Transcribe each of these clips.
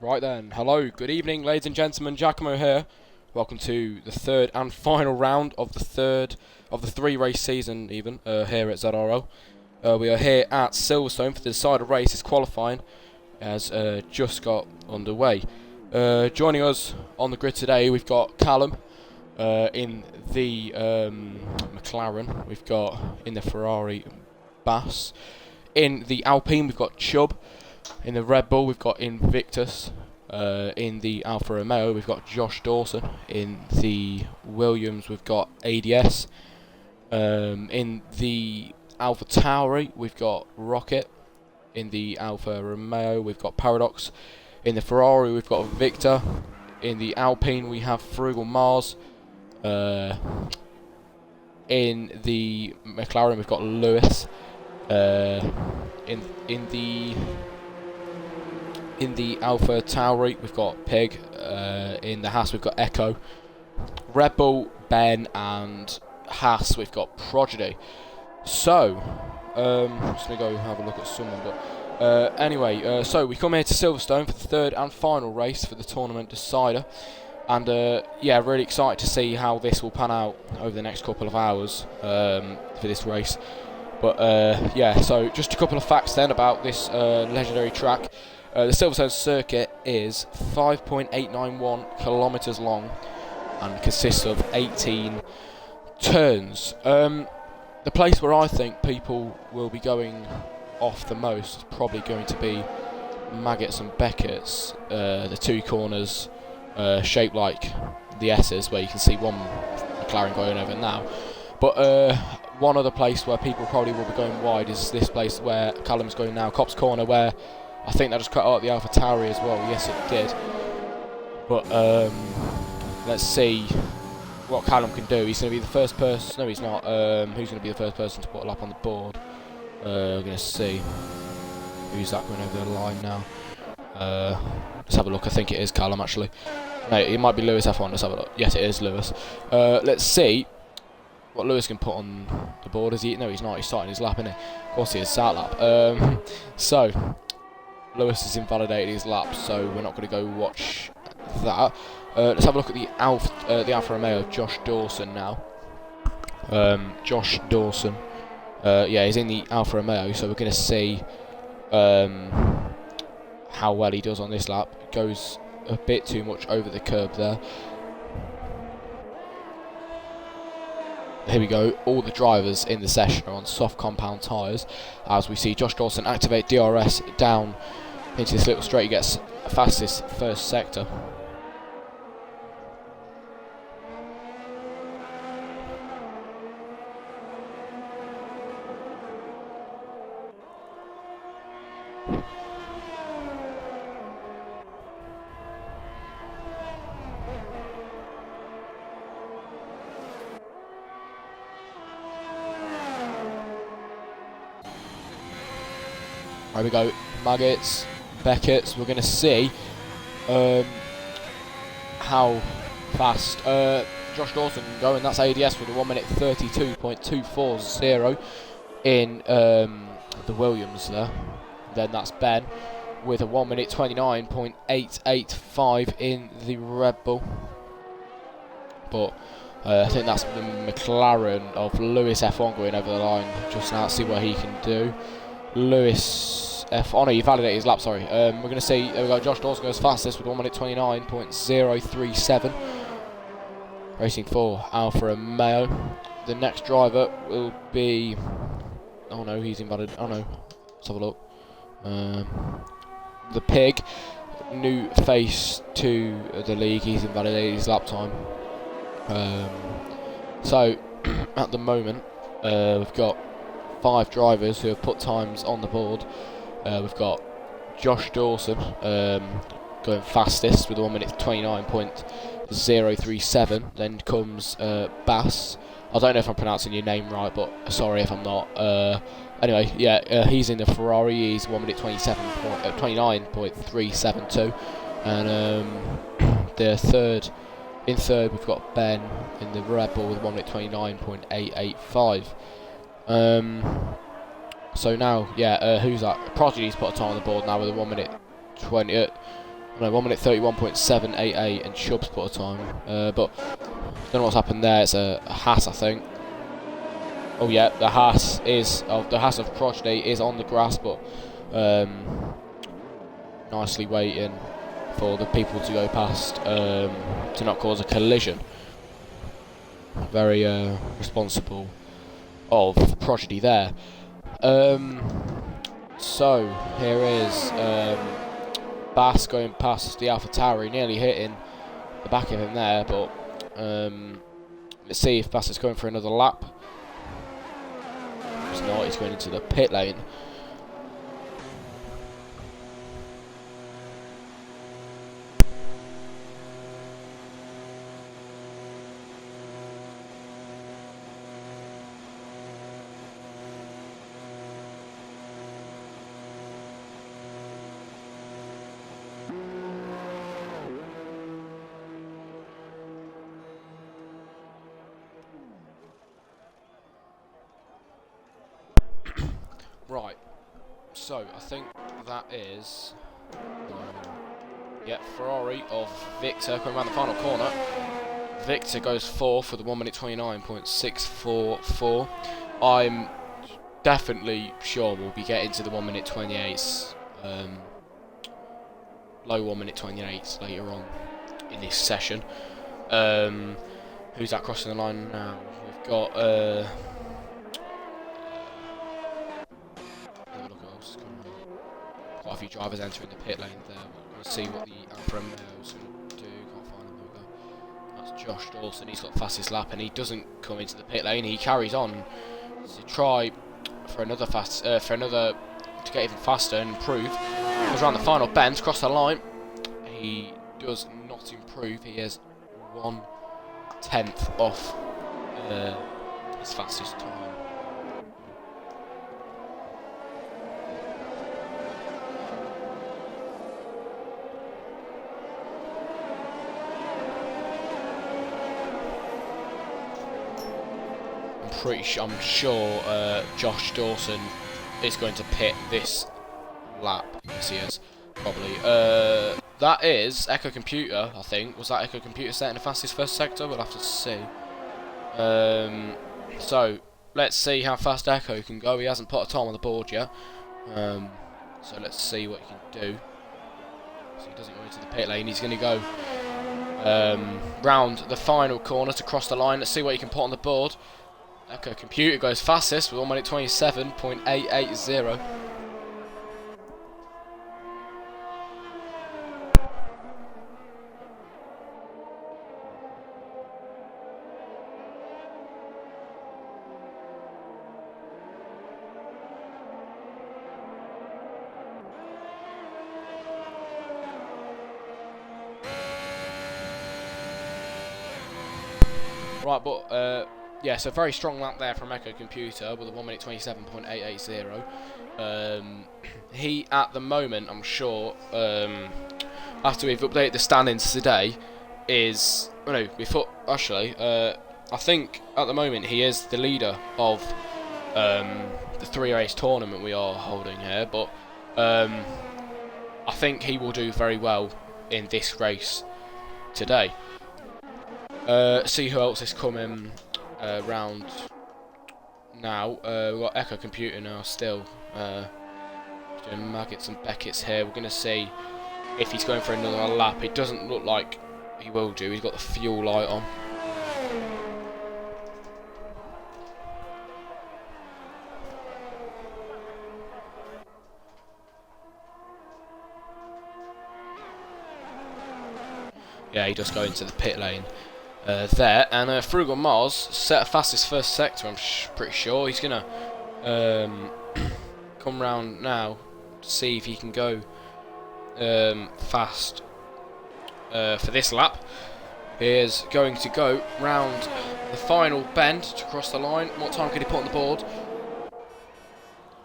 Right then, hello, good evening ladies and gentlemen, Giacomo here. Welcome to the third and final round of the three race season even, here at ZRL. We are here at Silverstone for the decider race. It's qualifying has just got underway. Joining us on the grid today we've got Callum in the McLaren, we've got in the Ferrari Bass, in the Alpine we've got Chubb, in the Red Bull we've got Invictus, in the Alfa Romeo we've got Josh Dawson, in the Williams we've got ADS, in the Alpha Tauri we've got Rocket, in the Alfa Romeo we've got Paradox, in the Ferrari we've got Victor, in the Alpine we have Frugal Mars, in the McLaren we've got Lewis, in the Alpha Tauri we've got Pig, in the Haas we've got Echo, Red Bull, Ben, and Haas we've got Prodigy. So, I'm just going to go have a look at someone, but anyway, so we come here to Silverstone for the third and final race for the tournament decider, and yeah, really excited to see how this will pan out over the next couple of hours for this race. But yeah, so just a couple of facts then about this legendary track. The Silverstone circuit is 5.891 kilometres long and consists of 18 turns. The place where I think people will be going off the most is probably going to be Maggots and Beckett's, the two corners shaped like the S's, where you can see one McLaren going over now. But one other place where people probably will be going wide is this place where Callum's going now, Copse Corner, where I think that just cut out the Alpha Tauri as well. Yes, it did. But let's see what Callum can do. He's going to be the first person. No, he's not. Who's going to be the first person to put a lap on the board? We're going to see who's that going over the line now. Let's have a look. I think it is Callum actually. No, it might be Lewis F1. Let's have a look. Yes, it is Lewis. Let's see what Lewis can put on the board. Is he? No, he's not. He's starting his lap, isn't he? Of course he is. Start lap. So Lewis has invalidated his lap, so we're not going to go watch that. Let's have a look at the Alfa Romeo of Josh Dawson now. Josh Dawson, yeah, he's in the Alfa Romeo, so we're going to see how well he does on this lap. Goes a bit too much over the curb there. Here we go, all the drivers in the session are on soft compound tyres, as we see Josh Dawson activate DRS down into this little straight. He gets fastest first sector. There we go, Maggots, Beckett's. We're going to see how fast Josh Dawson can go, and that's ADS with a 1 minute 32.240 in the Williams there. Then that's Ben with a 1 minute 29.885 in the Red Bull. But I think that's the McLaren of Lewis F1 going over the line just now. See what he can do. Lewis F. Oh no, he validated his lap, sorry. We're going to see, there we go, Josh Dawson goes fastest with 1 minute 29.037. Racing for Alfa Romeo. The next driver will be, oh no, he's invalid. Oh no, let's have a look. The Pig, new face to the league, he's invalidated his lap time. So, at the moment, we've got 5 drivers who have put times on the board. We've got Josh Dawson going fastest with a 1 minute 29.037. Then comes Bass. I don't know if I'm pronouncing your name right, but sorry if I'm not. Anyway, yeah, he's in the Ferrari. He's 1 minute 29.372. And in third we've got Ben in the Red Bull with 1 minute 29.885. So now, yeah, who's that? Prodigy's put a time on the board now with a 1 minute 20. No, 1 minute 31.788 and Chubb's put a time. But don't know what's happened there. It's a Haas, I think. Oh yeah, the Haas of Progeny is on the grass, but nicely waiting for the people to go past to not cause a collision. Very responsible of Progeny there. So here is Bass going past the AlphaTauri, nearly hitting the back of him there, but let's see if Bass is going for another lap. He's not, he's going into the pit lane. Right, so I think that is Ferrari of Victor coming around the final corner. Victor goes fourth with a 1 minute 29.644. I'm definitely sure we'll be getting to the 1 minute 28s, low 1 minute 28s later on in this session. Who's that crossing the line now? We've got quite a few drivers entering the pit lane there. We're going to see what the Alfa Romeo's going to do. Can't find him. There we go. That's Josh Dawson. He's got the fastest lap, and he doesn't come into the pit lane. He carries on to try for another to get even faster and improve. Goes around the final bend, across the line. He does not improve. He is 1/10 off his fastest time. I'm sure Josh Dawson is going to pit this lap. Yes, he is, probably. That is Echo Computer, I think. Was that Echo Computer setting the fastest first sector? We'll have to see. So, let's see how fast Echo can go. He hasn't put a time on the board yet. So let's see what he can do. So he doesn't go into the pit lane. He's going to go round the final corner to cross the line. Let's see what he can put on the board. Echo Computer goes fastest with 1 minute 27.880. Right, but yeah, so very strong lap there from Echo Computer with a 1 minute 27.880. He, at the moment, I'm sure, after we've updated the standings today, is... Oh no, I think at the moment he is the leader of the 3-race tournament we are holding here, but I think he will do very well in this race today. See who else is coming round now. We've got Echo Computer now still doing Maggots and Beckett's here. We're going to see if he's going for another lap. It doesn't look like he will do. He's got the fuel light on. Yeah, he does go into the pit lane there, and Frugal Mars set a fastest first sector. I'm pretty sure he's gonna come round now to see if he can go fast for this lap. He is going to go round the final bend to cross the line. What time can he put on the board?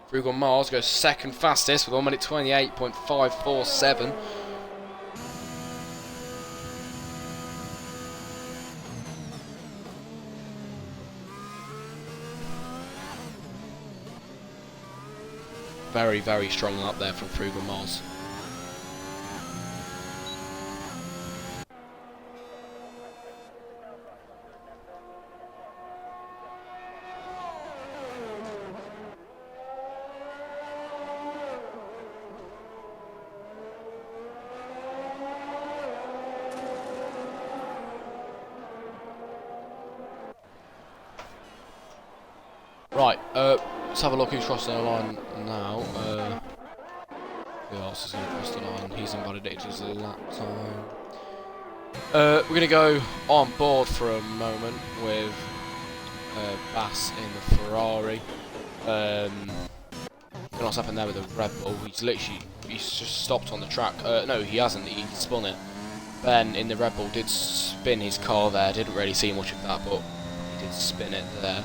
Frugal Mars goes second fastest with 1 minute 28.547. Very, very strong up there from Frugal Mars. Right, let's have a look who's crossing the line now. Who else is going to cross the line? He's invalidated his lap time. We're going to go on board for a moment with Bass in the Ferrari. What's happened there with the Red Bull? He's just stopped on the track. No, he hasn't. He spun it. Ben in the Red Bull did spin his car there. Didn't really see much of that, but he did spin it there.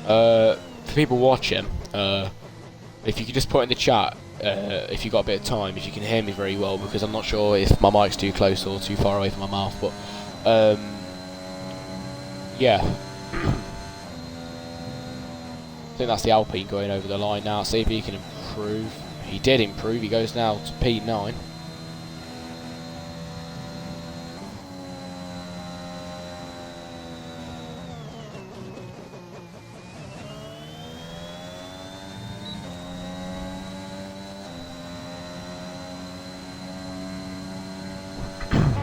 For people watching, if you could just put in the chat if you got a bit of time, if you can hear me very well, because I'm not sure if my mic's too close or too far away from my mouth, but yeah. I think that's the Alpine going over the line now. See if he can improve. He did improve. He goes now to P9.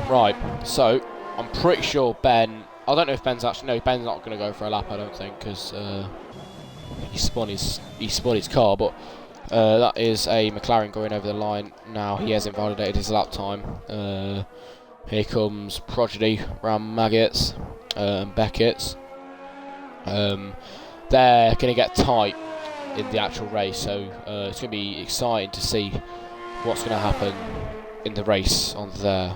Right, so I'm pretty sure Ben. I don't know if Ben's actually. No, Ben's not going to go for a lap. I don't think, because he spun his car. But that is a McLaren going over the line now. He hasn't validated his lap time. Here comes Prodigy around Maggots and Beckett's. They're going to get tight in the actual race, so it's going to be exciting to see what's going to happen in the race on there.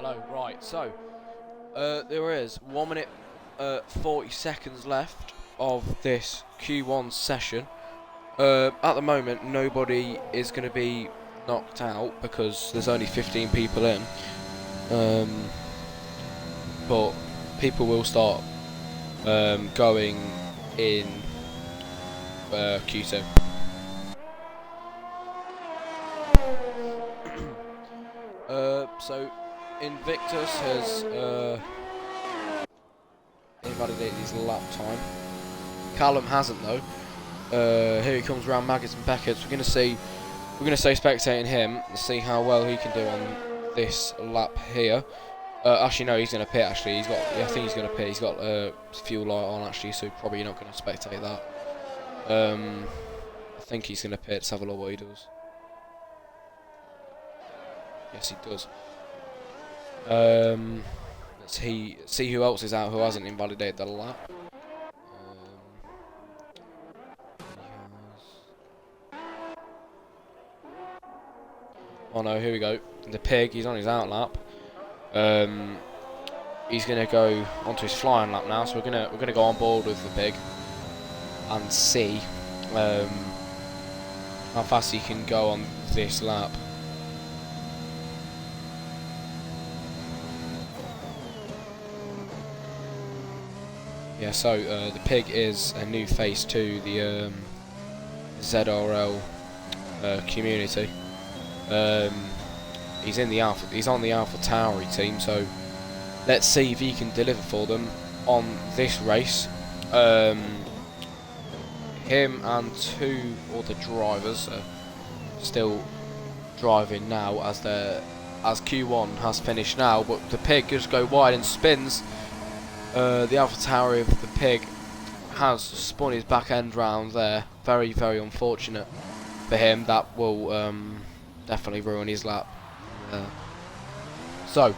Hello, right, so, there is 1 minute, 40 seconds left of this Q1 session. At the moment, nobody is going to be knocked out because there's only 15 people in. But people will start going in Q2. So Invictus has invalidated his lap time. Callum hasn't though. Here he comes around Maggots and Beckett's. We're gonna stay spectating him and see how well he can do on this lap here. Actually no, he's gonna pit. Actually, I think he's gonna pit. He's got fuel light on actually, so probably not gonna spectate that. I think he's gonna pit. Let's have a look what he does. Yes, he does. Let's see who else is out who hasn't invalidated the lap. Oh no, here we go. The pig, he's on his out lap. He's gonna go onto his flying lap now, so we're gonna go on board with the pig and see how fast he can go on this lap. Yeah, so the pig is a new face to the ZRL community. He's in the Alpha. He's on the Alpha Tauri team, so let's see if he can deliver for them on this race. Him and 2 other drivers are still driving now as Q1 has finished now, but the pig just go wide and spins. The Alpha Tauri of the pig has spun his back end round there. Very, very unfortunate for him. That will definitely ruin his lap. So,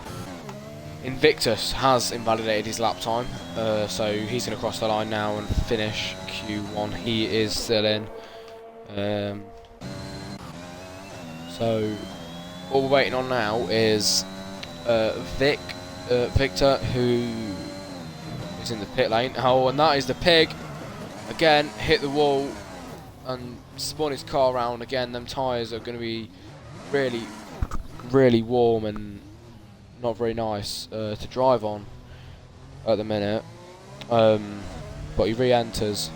Invictus has invalidated his lap time, so he's going to cross the line now and finish Q1. He is still in. So, all we're waiting on now is Victor, who is in the pit lane. Oh, and that is the pig. Again, hit the wall and spun his car around again. Them tyres are going to be really, really warm and not very nice to drive on at the minute. But he re-enters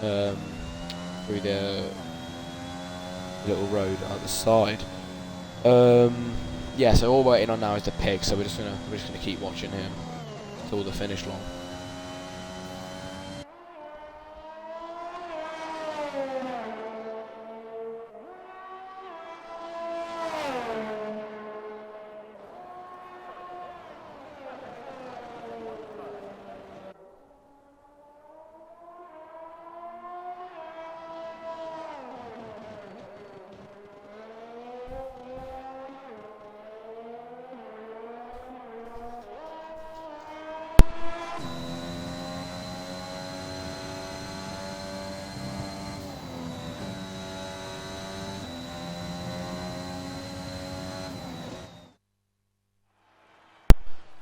through the little road at the side. Yeah, so all we're waiting on now is the pig. So we're just gonna keep watching him till the finish line.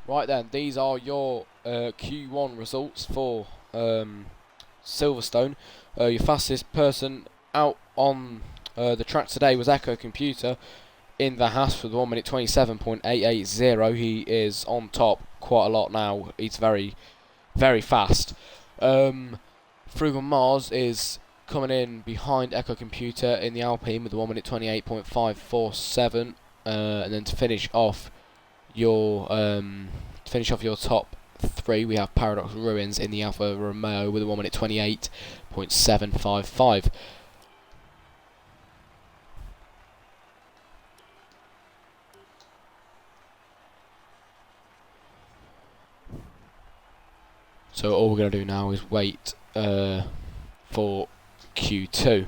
Right then, these are your Q1 results for Silverstone. Your fastest person out on the track today was Echo Computer in the Haas with 1 minute 27.880. He is on top quite a lot now. He's very, very fast. Frugal Mars is coming in behind Echo Computer in the Alpine with 1 minute 28.547. And then to finish off your top 3, we have Paradox Ruins in the Alfa Romeo with a 1 minute 28.755. So all we're going to do now is wait for Q2.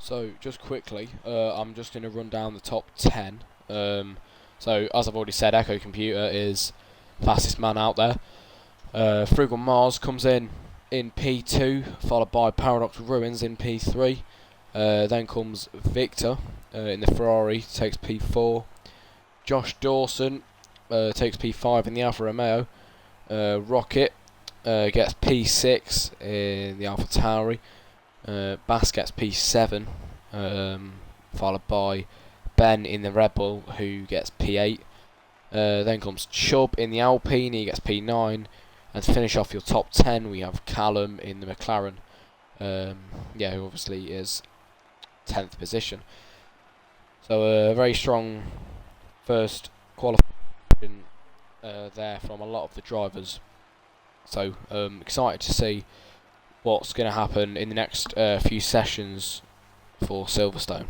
So just quickly, I'm just going to run down the top 10. So as I've already said, Echo Computer is fastest man out there. Frugal Mars comes in P2, followed by Paradox Ruins in P3. Then comes Victor in the Ferrari, takes P4. Josh Dawson takes P5 in the Alfa Romeo. Rocket gets P6 in the Alfa Tauri. Bass gets P7, followed by Ben in the Red Bull, who gets P8. Then comes Chubb in the Alpine, he gets P9. And to finish off your top 10, we have Callum in the McLaren, who obviously is 10th position. So a very strong first qualification there from a lot of the drivers. So excited to see what's going to happen in the next few sessions for Silverstone.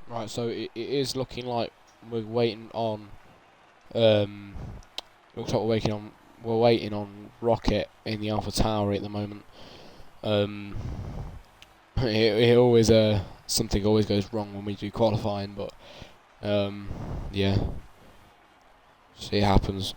Right, so it is looking like we're waiting on. Looks like we're waiting on Rocket in the Alpha Tower at the moment. It always something always goes wrong when we do qualifying, but yeah, see it happens.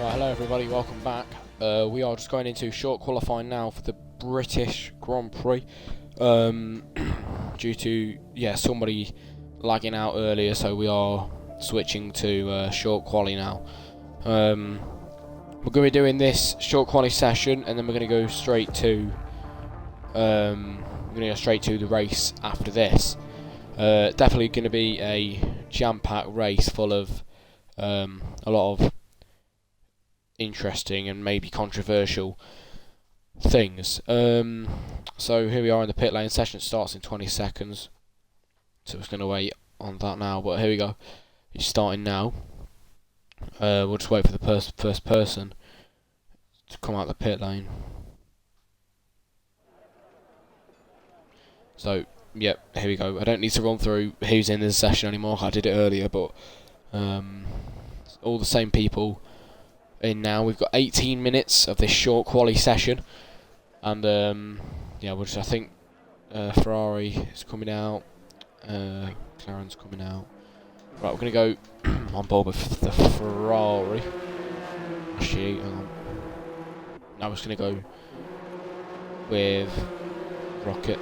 Right, hello everybody, welcome back. We are just going into short qualifying now for the British Grand Prix. Due to somebody lagging out earlier, so we are switching to short quali now. We're going to be doing this short quali session, and then we're going to go straight to the race after this. Definitely going to be a jam-packed race full of a lot of interesting and maybe controversial things. So here we are in the pit lane. Session starts in 20 seconds, so it's going to wait on that now, but here we go. It's starting now. We'll just wait for the first person to come out the pit lane. So yep, here we go. I don't need to run through who's in this session anymore. I did it earlier, but all the same people in now. We've got 18 minutes of this short quali session, and I think Ferrari is coming out, McLaren's coming out. Right, we're going to go on board with the Ferrari. Actually, now we're just going to go with Rocket.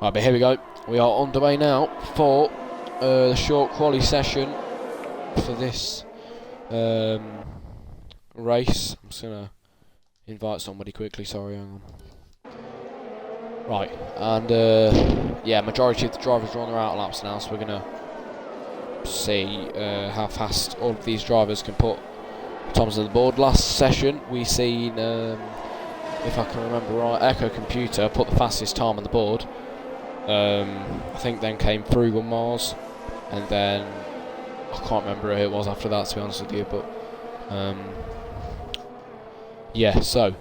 Right, but here we go. We are underway now for the short quali session for this race. I'm just going to invite somebody quickly, sorry, hang on. Right, and majority of the drivers are on their out laps now, so we're going to see how fast all of these drivers can put times on the board. Last session we seen, if I can remember right, Echo Computer put the fastest time on the board. I think then came Frugal Mars, and then I can't remember who it was after that, to be honest with you, but so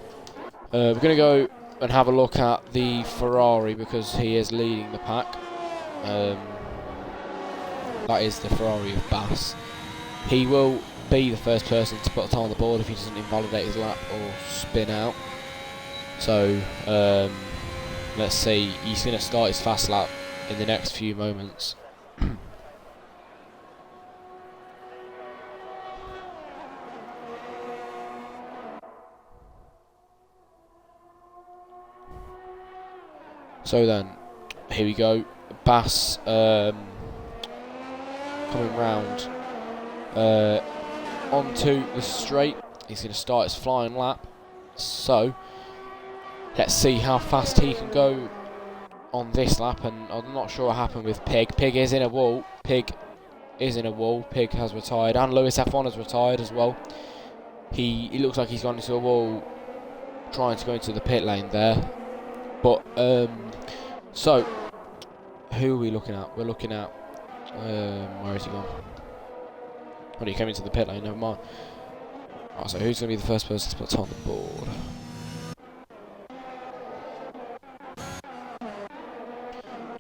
we're going to go and have a look at the Ferrari, because he is leading the pack. That is the Ferrari of Bass. He will be the first person to put a time on the board if he doesn't invalidate his lap or spin out. So let's see, he's going to start his fast lap in the next few moments. So then, here we go. Bass coming round onto the straight. He's going to start his flying lap. So let's see how fast he can go on this lap, and I'm not sure what happened with Pig. Pig is in a wall. Pig has retired, and Lewis F1 has retired as well. He looks like he's gone into a wall trying to go into the pit lane there. But so who are we looking at? We're looking at where is he gone? Oh, he came into the pit lane, never mind. Right, so who's going to be the first person to put on the board?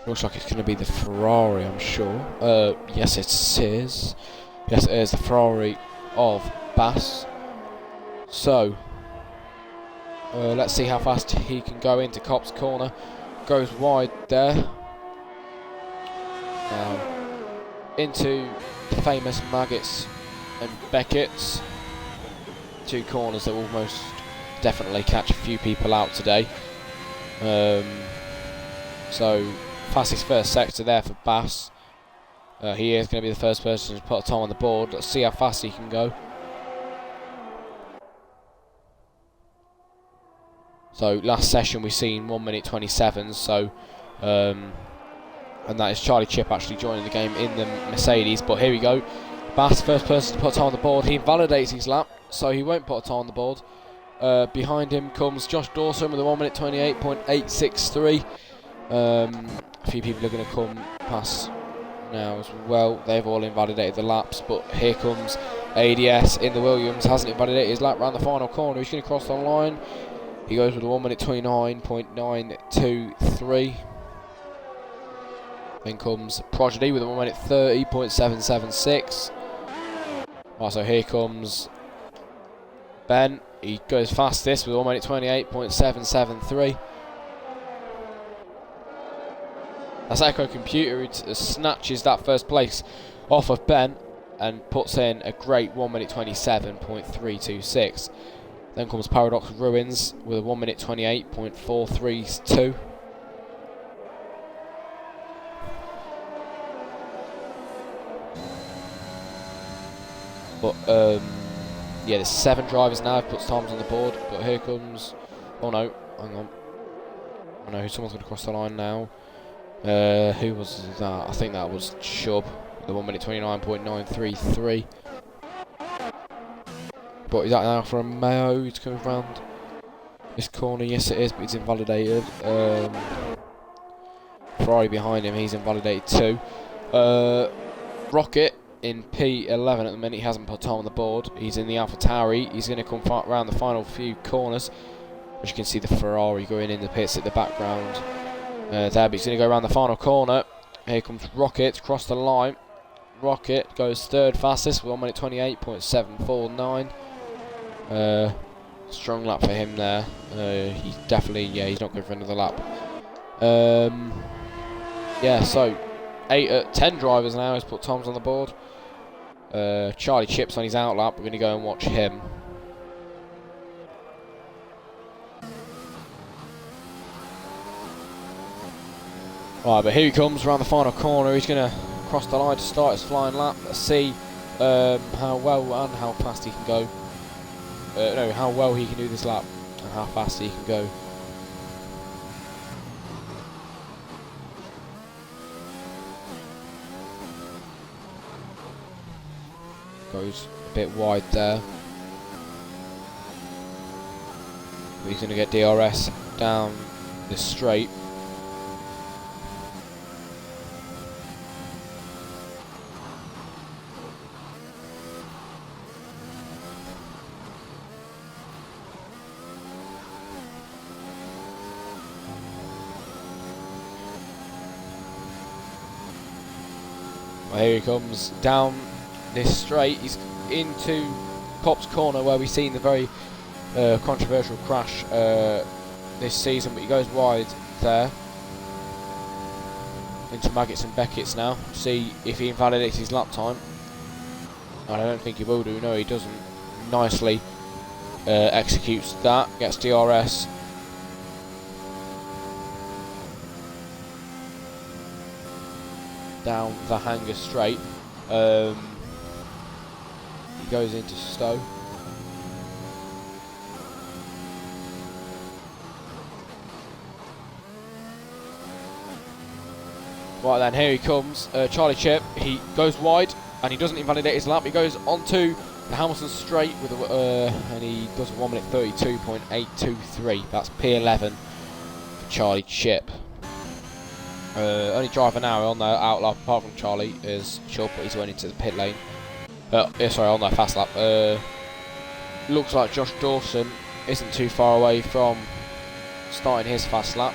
Looks like it's going to be the Ferrari, I'm sure. Yes, it is. Yes, it is the Ferrari of Bass. So let's see how fast he can go into Cop's corner. Goes wide there. Now into the famous Maggots and Beckett's. Two corners that will most definitely catch a few people out today. So fastest first sector there for Bass. He is going to be the first person to put a time on the board. Let's see how fast he can go. So last session we've seen 1 minute 27. So and that is Charlie Chip actually joining the game in the Mercedes. But here we go. Bass, first person to put a time on the board. He invalidates his lap, so he won't put a time on the board. Behind him comes Josh Dawson with a 1 minute 28.863. A few people are going to come past now as well. They've all invalidated the laps, but here comes ADS in the Williams. Hasn't invalidated his lap round the final corner. He's going to cross the line. He goes with a 1 minute 29.923. Then comes Prodigy with a 1 minute 30.776. Right, so here comes Ben. He goes fastest with 1 minute 28.773. That's Echo Computer who snatches that first place off of Ben and puts in a great 1 minute 27.326. Then comes Paradox Ruins with a 1 minute 28.432. But yeah, there's 7 drivers now. I've put times on the board, but here comes. Oh no, hang on. I know someone's going to cross the line now. Who was that? I think that was Chubb. The 1 minute 29.933. But is that now for a Mayo who's coming round this corner? Yes, it is, but he's invalidated. Ferrari behind him, he's invalidated too. Rocket in P11 at the minute, he hasn't put time on the board. He's in the AlphaTauri. He's going to come around the final few corners. As you can see, the Ferrari going in the pits at the background. There, but he's going to go around the final corner. Here comes Rocket, across the line. Rocket goes third fastest with 1 minute 28.749. Strong lap for him there. He's definitely, yeah, he's not going for another lap. Yeah, so 10 drivers now has put times on the board. Charlie Chip's on his out lap. We're going to go and watch him. Right, but here he comes around the final corner. He's going to cross the line to start his flying lap. Let's see how well and how fast he can go. No, how well he can do this lap and how fast he can go. Goes a bit wide there. But he's going to get DRS down this straight. Well, here he comes down this straight. He's into Cop's corner where we've seen the very controversial crash this season, but he goes wide there into Maggots and Beckett's now. See if he invalidates his lap time. I don't think he will do. No, he doesn't. Nicely executes that, gets DRS. Down the hanger straight. He goes into Stowe. Right then, here he comes. Charlie Chip. He goes wide and he doesn't invalidate his lap. He goes onto the Hamilton straight with and he does a 1 minute 32.823. That's P11 for Charlie Chip. Only driver now on their out lap apart from Charlie is Chubb, but he's going into the pit lane. Sorry, on their fast lap. Looks like Josh Dawson isn't too far away from starting his fast lap.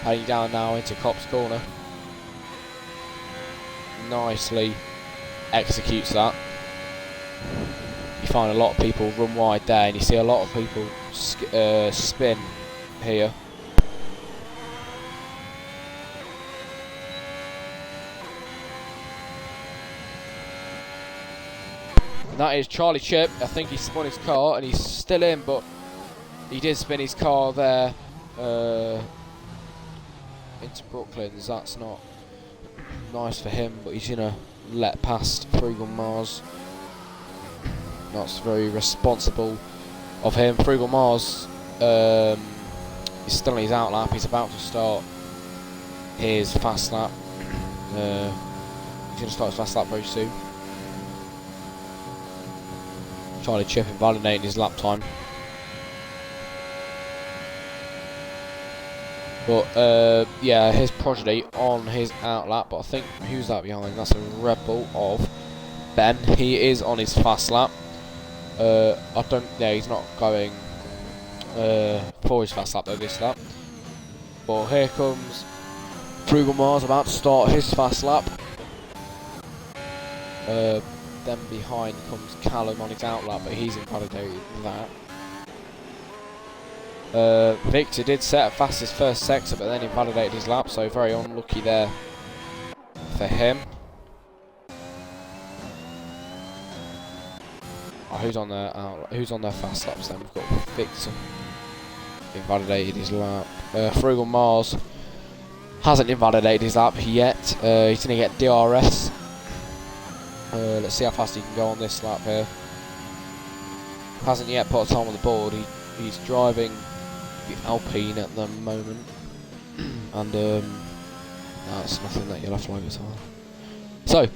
Heading down now into Cop's corner. Nicely executes that. You find a lot of people run wide there, and you see a lot of people spin here. And that is Charlie Chip. I think he spun his car and he's still in, but he did spin his car there into Brooklands. That's not nice for him, but he's going to let past Frugal Mars. That's very responsible of him. Frugal Mars is still on his out lap. He's about to start his fast lap. He's going to start his fast lap very soon. Charlie Chip invalidating his lap time. But yeah, his progeny on his out lap. But I think, who's that behind? That's a Red Bull of Ben. He is on his fast lap. He's not going for his fast lap though this lap. But here comes Frugal Mars about to start his fast lap. Then behind comes Callum on his out lap, but he's invalidated that. Victor did set a fastest first sector, but then invalidated his lap, so very unlucky there for him. Oh, who's on their fast laps then? We've got Victor. Invalidated his lap. Frugal Mars hasn't invalidated his lap yet. He's going to get DRS. Let's see how fast he can go on this lap here. Hasn't yet put a time on the board. He's driving the Alpine at the moment, and that's nothing that you'll have to worry about. So,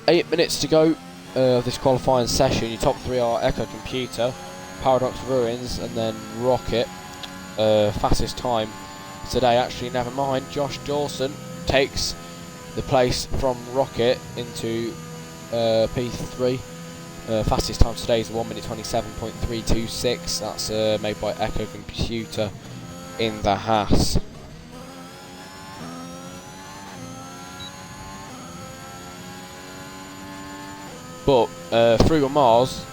8 minutes to go of this qualifying session. Your top 3 are Echo Computer, Paradox Ruins, and then Rocket. Fastest time today, actually, never mind. Josh Dawson takes the place from Rocket into P3. Fastest time today is 1 minute 27.326. That's made by Echo Computer in the Haas. But Frugal Mars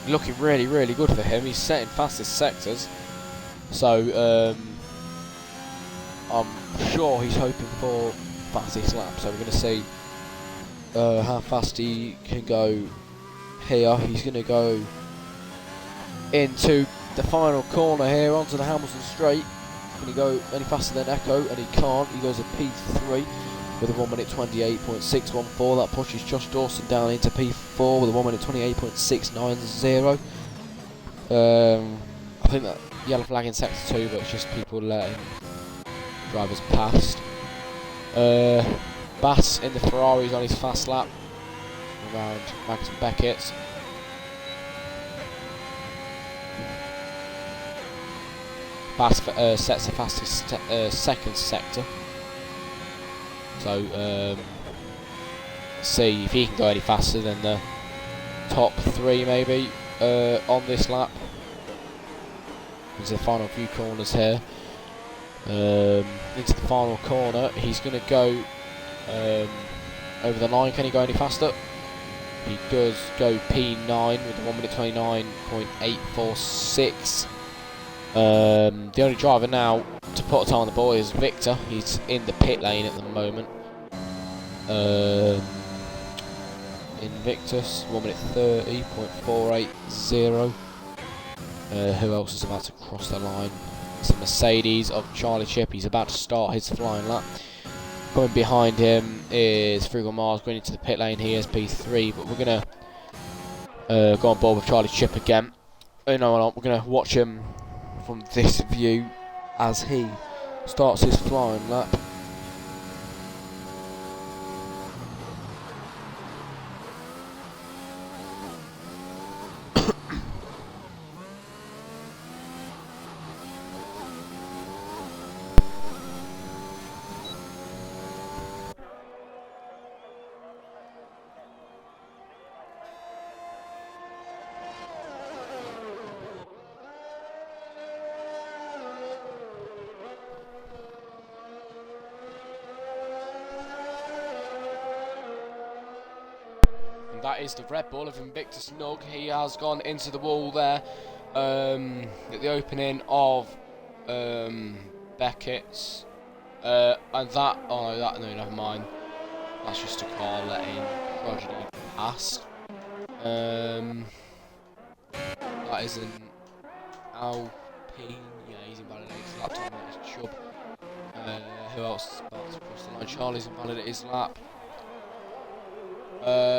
looking really, really good for him. He's setting fastest sectors, so I'm sure he's hoping for fastest lap. So we're going to see how fast he can go here. He's going to go into the final corner here onto the Hamilton straight. Can he go any faster than Echo? And he can't. He goes a P3 with a 1 minute 28.614. That pushes Josh Dawson down into P4 with a 1 minute 28.690. I think that yellow flag in sector 2, but it's just people letting drivers past. Bass in the Ferraris on his fast lap around Max and Beckett's. Bass sets the fastest second sector. So see if he can go any faster than the top 3 maybe on this lap. Into the final few corners here. Into the final corner, he's going to go over the line. Can he go any faster? He does go P9 with a 1 minute 29.846. The only driver now to put a time on the board is Victor. He's in the pit lane at the moment. Invictus, 1 minute 30.480. Who else is about to cross the line? It's a Mercedes of Charlie Chip. He's about to start his flying lap. Coming behind him is Frugal Mars going into the pit lane. He is P3, but we're going to go on board with Charlie Chip again. Oh, no, we're not. We're going to watch him from this view as he starts his flying lap. That is the Red Bull of Invictus Nug. He has gone into the wall there at the opening of Beckett's. And that, oh no, no, never mind. That's just a car letting Prodigy past. That is an Alpine. Yeah, he's invalidated his lap time. That is Chubb. Who else is about to cross the line? Charlie's invalidated his lap.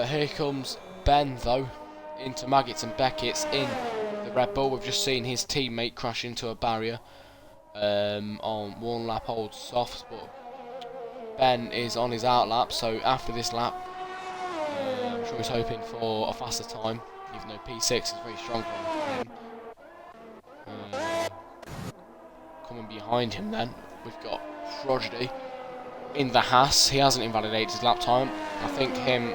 Here comes Ben though, into Maggots and Beckett's in the Red Bull. We've just seen his teammate crash into a barrier on 1 lap old softs, but Ben is on his out lap, so after this lap I'm sure he's hoping for a faster time, even though P6 is very strong for him. Coming behind him then, we've got Prodigy in the Haas. He hasn't invalidated his lap time. I think him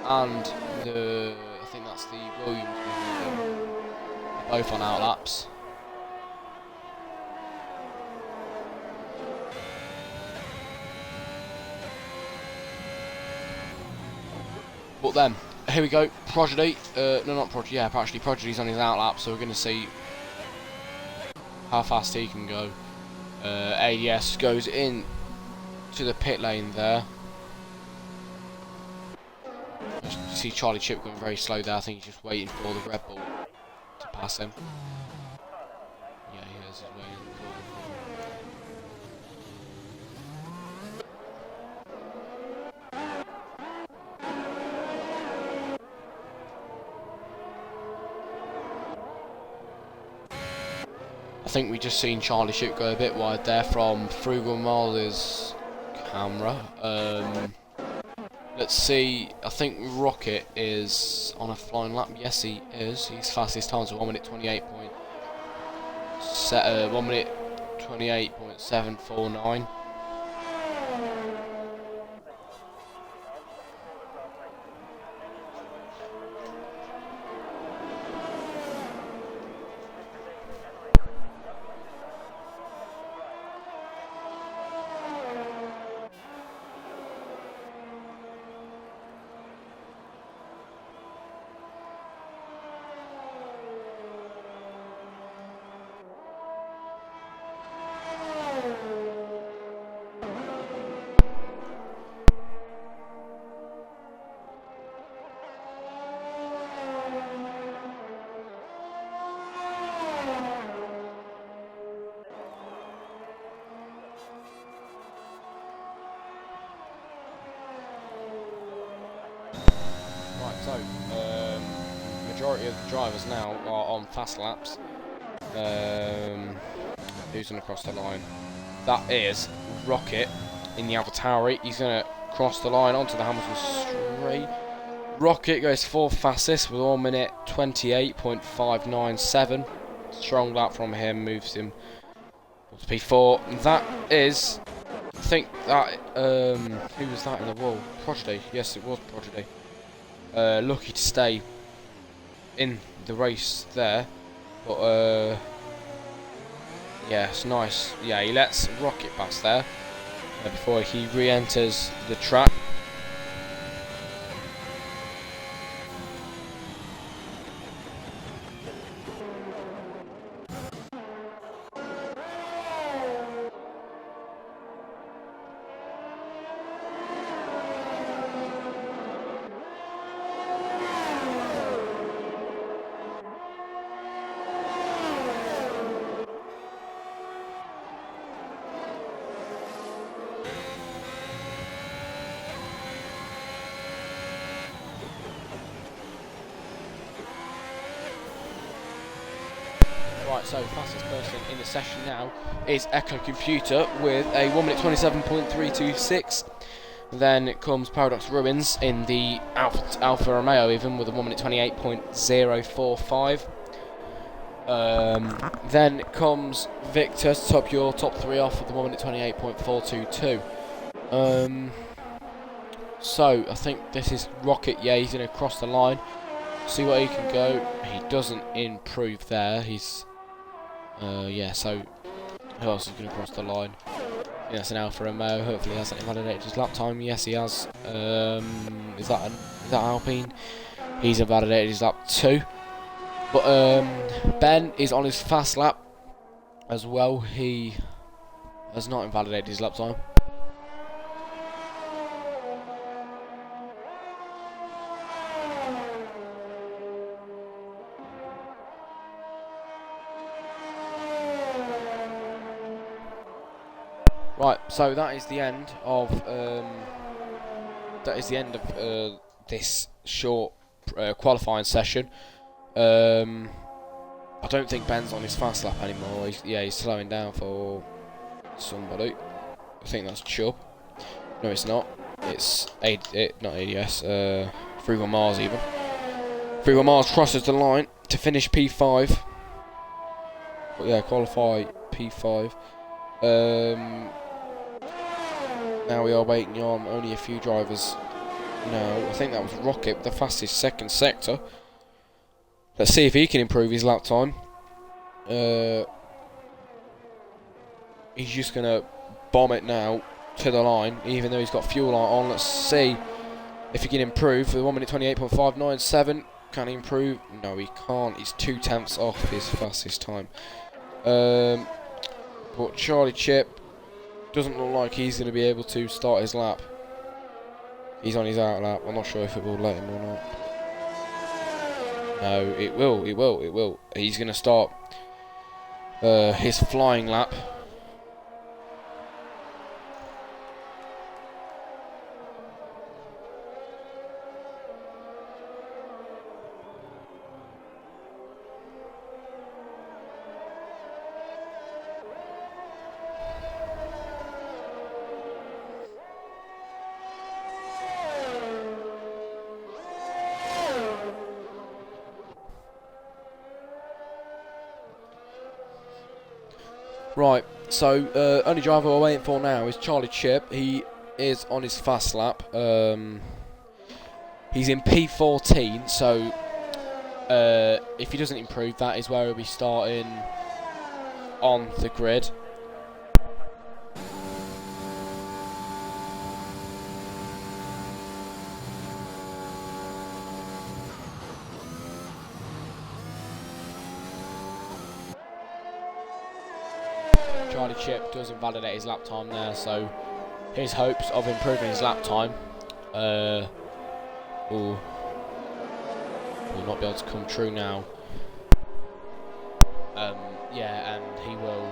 and I think that's the Williams, they're both on out laps. But then, here we go, Prodigy, no not Prodigy, yeah actually Prodigy's on his out lap, so we're going to see how fast he can go. ADS goes in to the pit lane there. You see Charlie Chip going very slow there. I think he's just waiting for the Red Bull to pass him. Yeah, he is. He's waiting for I think we just seen Charlie Chip go a bit wide there from Frugal Mars' camera. Let's see, I think Rocket is on a flying lap. Yes, he is. His fastest time is 1 minute 28.749. So, majority of the drivers now are on fast laps. Who's going to cross the line? That is Rocket in the AlphaTauri. He's going to cross the line onto the Hamilton straight. Rocket goes 4th fastest with 1 minute 28.597. Strong lap from him, moves him to P4. That is, I think that, who was that in the wall? Prodigy. Yes, it was Prodigy. Lucky to stay in the race there, but yeah, it's nice. Yeah, he lets Rocket pass there before he re-enters the track. Right, so fastest person in the session now is Echo Computer with a 1 minute 27.326. Then it comes Paradox Ruins in the Alfa Romeo even with a 1 minute 28.045. Then it comes Victor to top your top 3 off with the 1 minute 28.422. So I think this is Rocket. Yeah, he's going to cross the line. See what he can go. He doesn't improve there. He's yeah, so who else is going to cross the line? Yeah, that's an Alfa Romeo. Hopefully he hasn't invalidated his lap time. Yes, he has. Is that Alpine? He's invalidated his lap 2. But Ben is on his fast lap as well. He has not invalidated his lap time. Right, so that is the end of this short qualifying session. I don't think Ben's on his fast lap anymore. He's slowing down for somebody. I think that's Chubb. No, it's not. It's not ADS. Frugal Mars even. Frugal Mars crosses the line to finish P5. But yeah, qualify P5. Now we are waiting on only a few drivers. No, I think that was Rocket with the fastest second sector. Let's see if he can improve his lap time. He's just going to bomb it now to the line, even though he's got fuel light on. Let's see if he can improve. For the 1 minute 28.597, can he improve? No, he can't. He's 2 tenths off his fastest time. But Charlie Chip doesn't look like he's going to be able to start his lap. He's on his out lap. I'm not sure if it will let him or not. No, it will. He's going to start his flying lap. Right, so only driver we're waiting for now is Charlie Chip. He is on his fast lap. He's in P14, so if he doesn't improve, that is where he'll be starting on the grid. Charlie Chip does invalidate his lap time there, so his hopes of improving his lap time will not be able to come true now. Yeah, and he will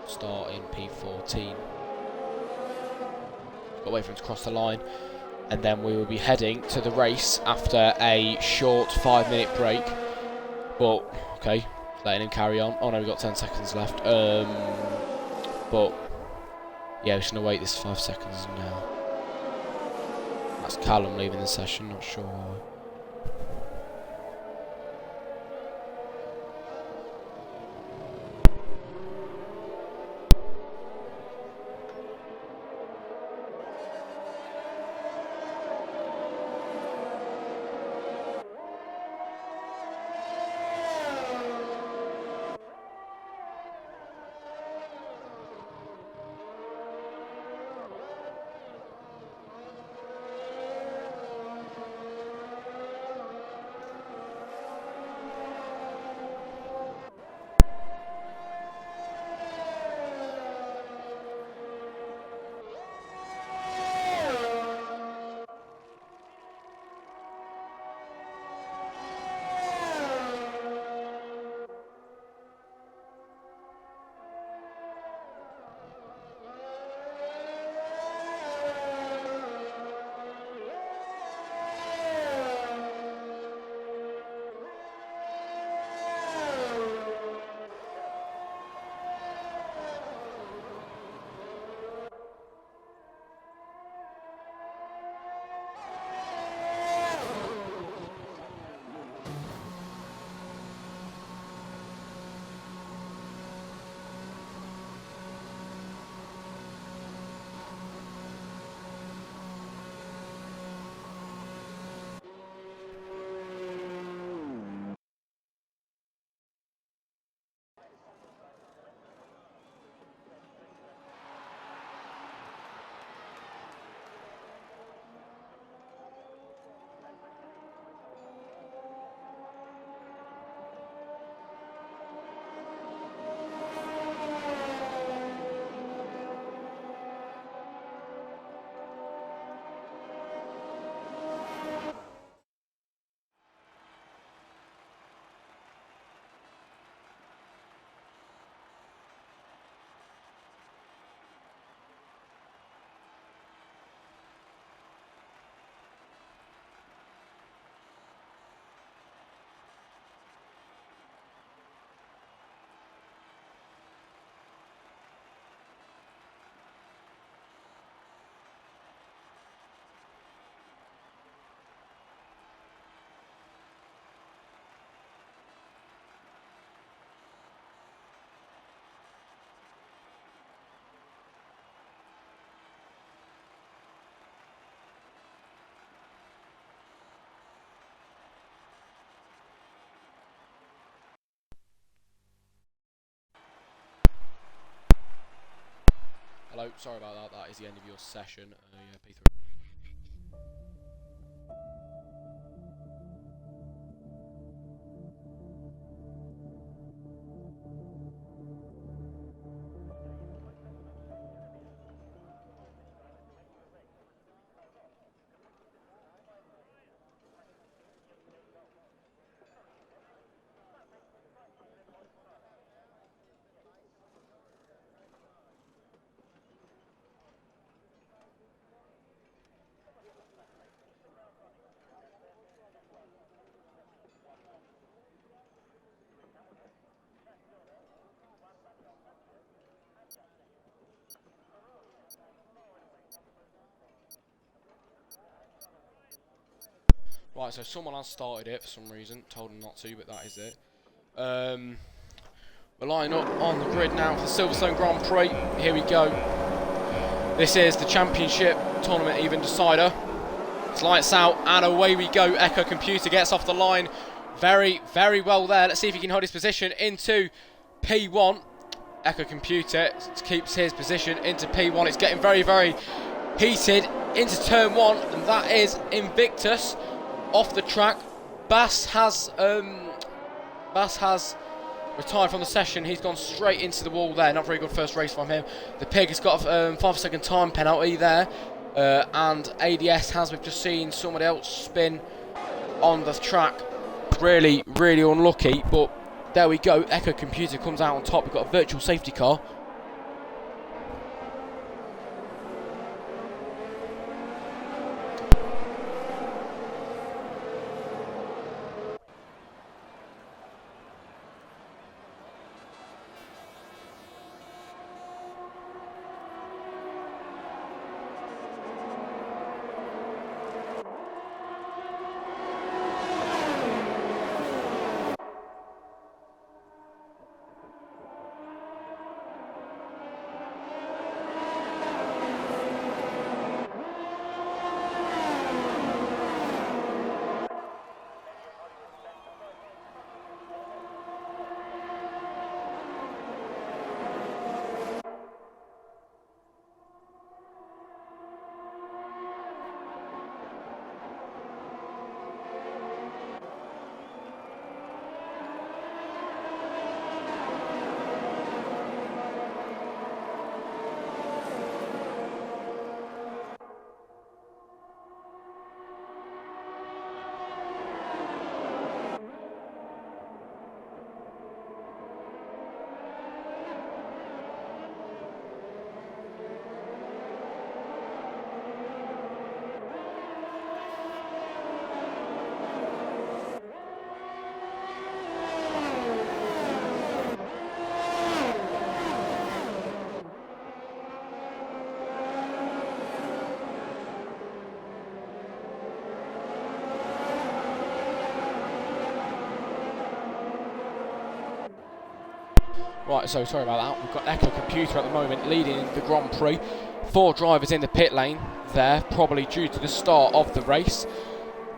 start in P14. Got to wait for him to cross the line, and then we will be heading to the race after a short 5-minute break. But okay, letting him carry on. Oh no, we've got 10 seconds left. But yeah, we're just gonna wait this 5 seconds now. That's Callum leaving the session. Not sure why. Hello, sorry about that. That is the end of your session. Yeah, P3. Right, so someone has started it for some reason. Told them not to, but that is it. We're lining up on the grid now for the Silverstone Grand Prix. Here we go. This is the championship tournament even decider. It's lights out and away we go. Echo Computer gets off the line. Very, very well there. Let's see if he can hold his position into P1. Echo Computer keeps his position into P1. It's getting very, very heated into turn 1, and that is Invictus off the track. Bass has retired from the session. He's gone straight into the wall there. Not very good first race from him. The Pig has got a 5-second time penalty there. And ADS has, we've just seen somebody else spin on the track. Really, really unlucky. But there we go. Echo Computer comes out on top. We've got a virtual safety car. Right, so sorry about that. We've got Echo Computer at the moment leading the Grand Prix. 4 drivers in the pit lane there, probably due to the start of the race.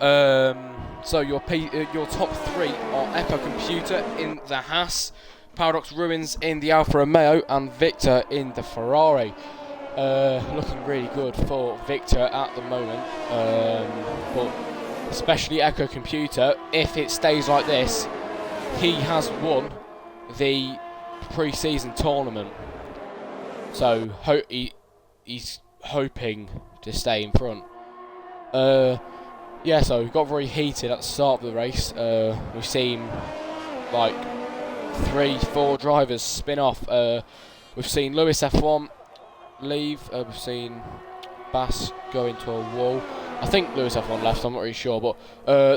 So your top 3 are Echo Computer in the Haas, Paradox Ruins in the Alfa Romeo, and Victor in the Ferrari. Looking really good for Victor at the moment, but especially Echo Computer. If it stays like this, he has won the pre-season tournament, so he's hoping to stay in front. Yeah, so we got very heated at the start of the race. We've seen like 3-4 drivers spin off. We've seen Lewis F1 leave. We've seen Bass go into a wall. I think Lewis F1 left, I'm not really sure, but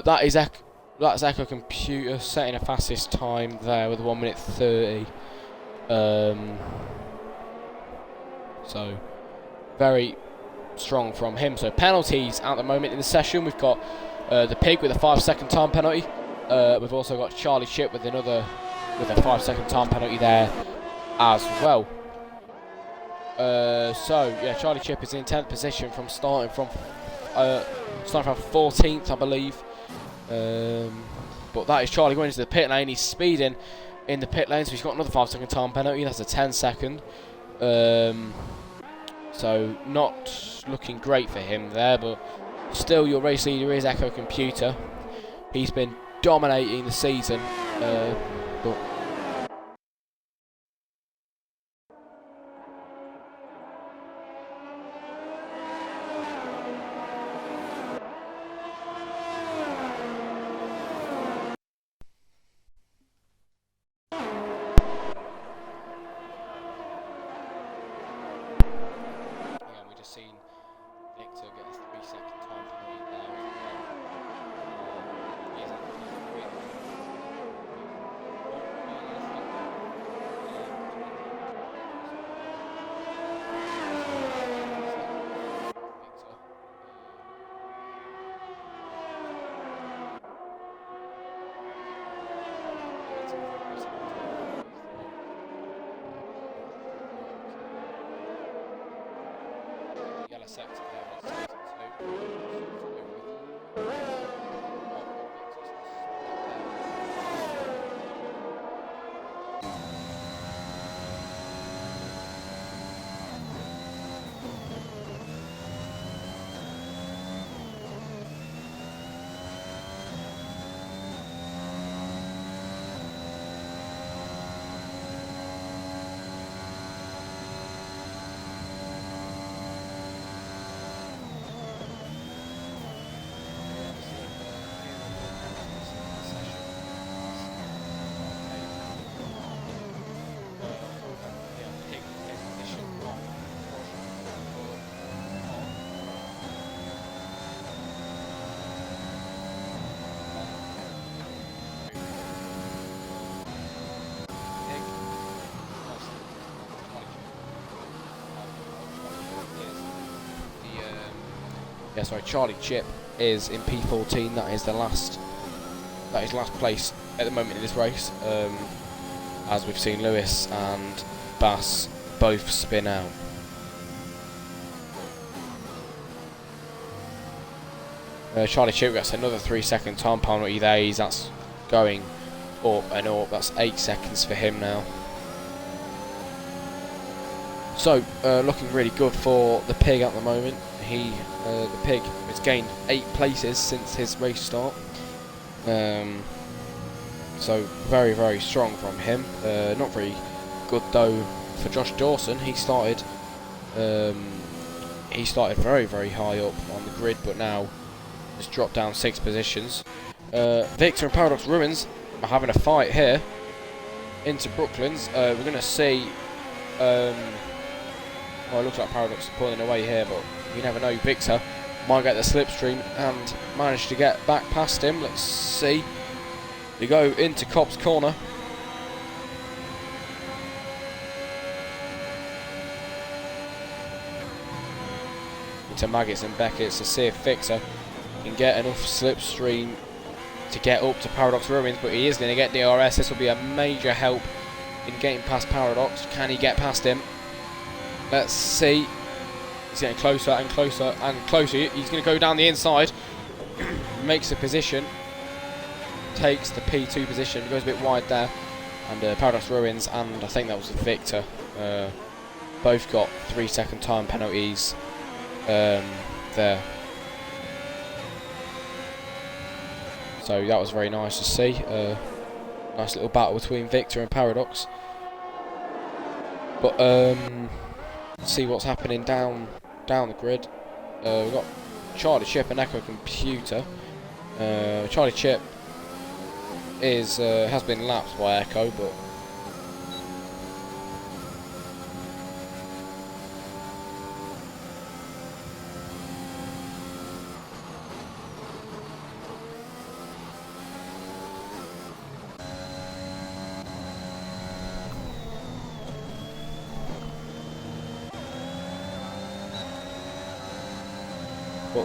that's Echo Computer setting a fastest time there with 1 minute 30. So very strong from him. So penalties at the moment in the session. We've got the Pig with a 5-second time penalty. We've also got Charlie Chip with a 5-second time penalty there as well. So yeah, Charlie Chip is in 10th position from starting from 14th, I believe. But that is Charlie going into the pit lane. He's speeding in the pit lane, so he's got another 5-second time penalty. That's a 10-second. So not looking great for him there, but still your race leader is Echo Computer. He's been dominating the season, but seen Victor get a 3-second time penalty there as well. yellow sector there in sector 2. Yeah, sorry, Charlie Chip is in P14. That is last place at the moment in this race. As we've seen, Lewis and Bass both spin out. Charlie Chip gets another 3-second time penalty there. That's going up and up. That's 8 seconds for him now. So, looking really good for the Pig at the moment. The Pig has gained 8 places since his race start. So very, very strong from him. Not very good though for Josh Dawson. He started very, very high up on the grid, but now has dropped down 6 positions. Victor and Paradox Ruins are having a fight here into Brooklands. We're going to see. Well, it looks like Paradox is pulling away here, but you never know. Victor might get the slipstream and manage to get back past him. Let's see. We go into Cop's corner. Into Maggots and Beckett's to see if Victor can get enough slipstream to get up to Paradox Ruins, but he is going to get DRS. This will be a major help in getting past Paradox. Can he get past him? Let's see. He's getting closer and closer and closer. He's going to go down the inside. Makes a position. Takes the P2 position. Goes a bit wide there. And Paradox Ruins and I think that was Victor. Both got 3-second time penalties there. So that was very nice to see. Nice little battle between Victor and Paradox. But let's see what's happening down the grid. We've got Charlie Chip and Echo Computer. Charlie Chip has been lapped by Echo, but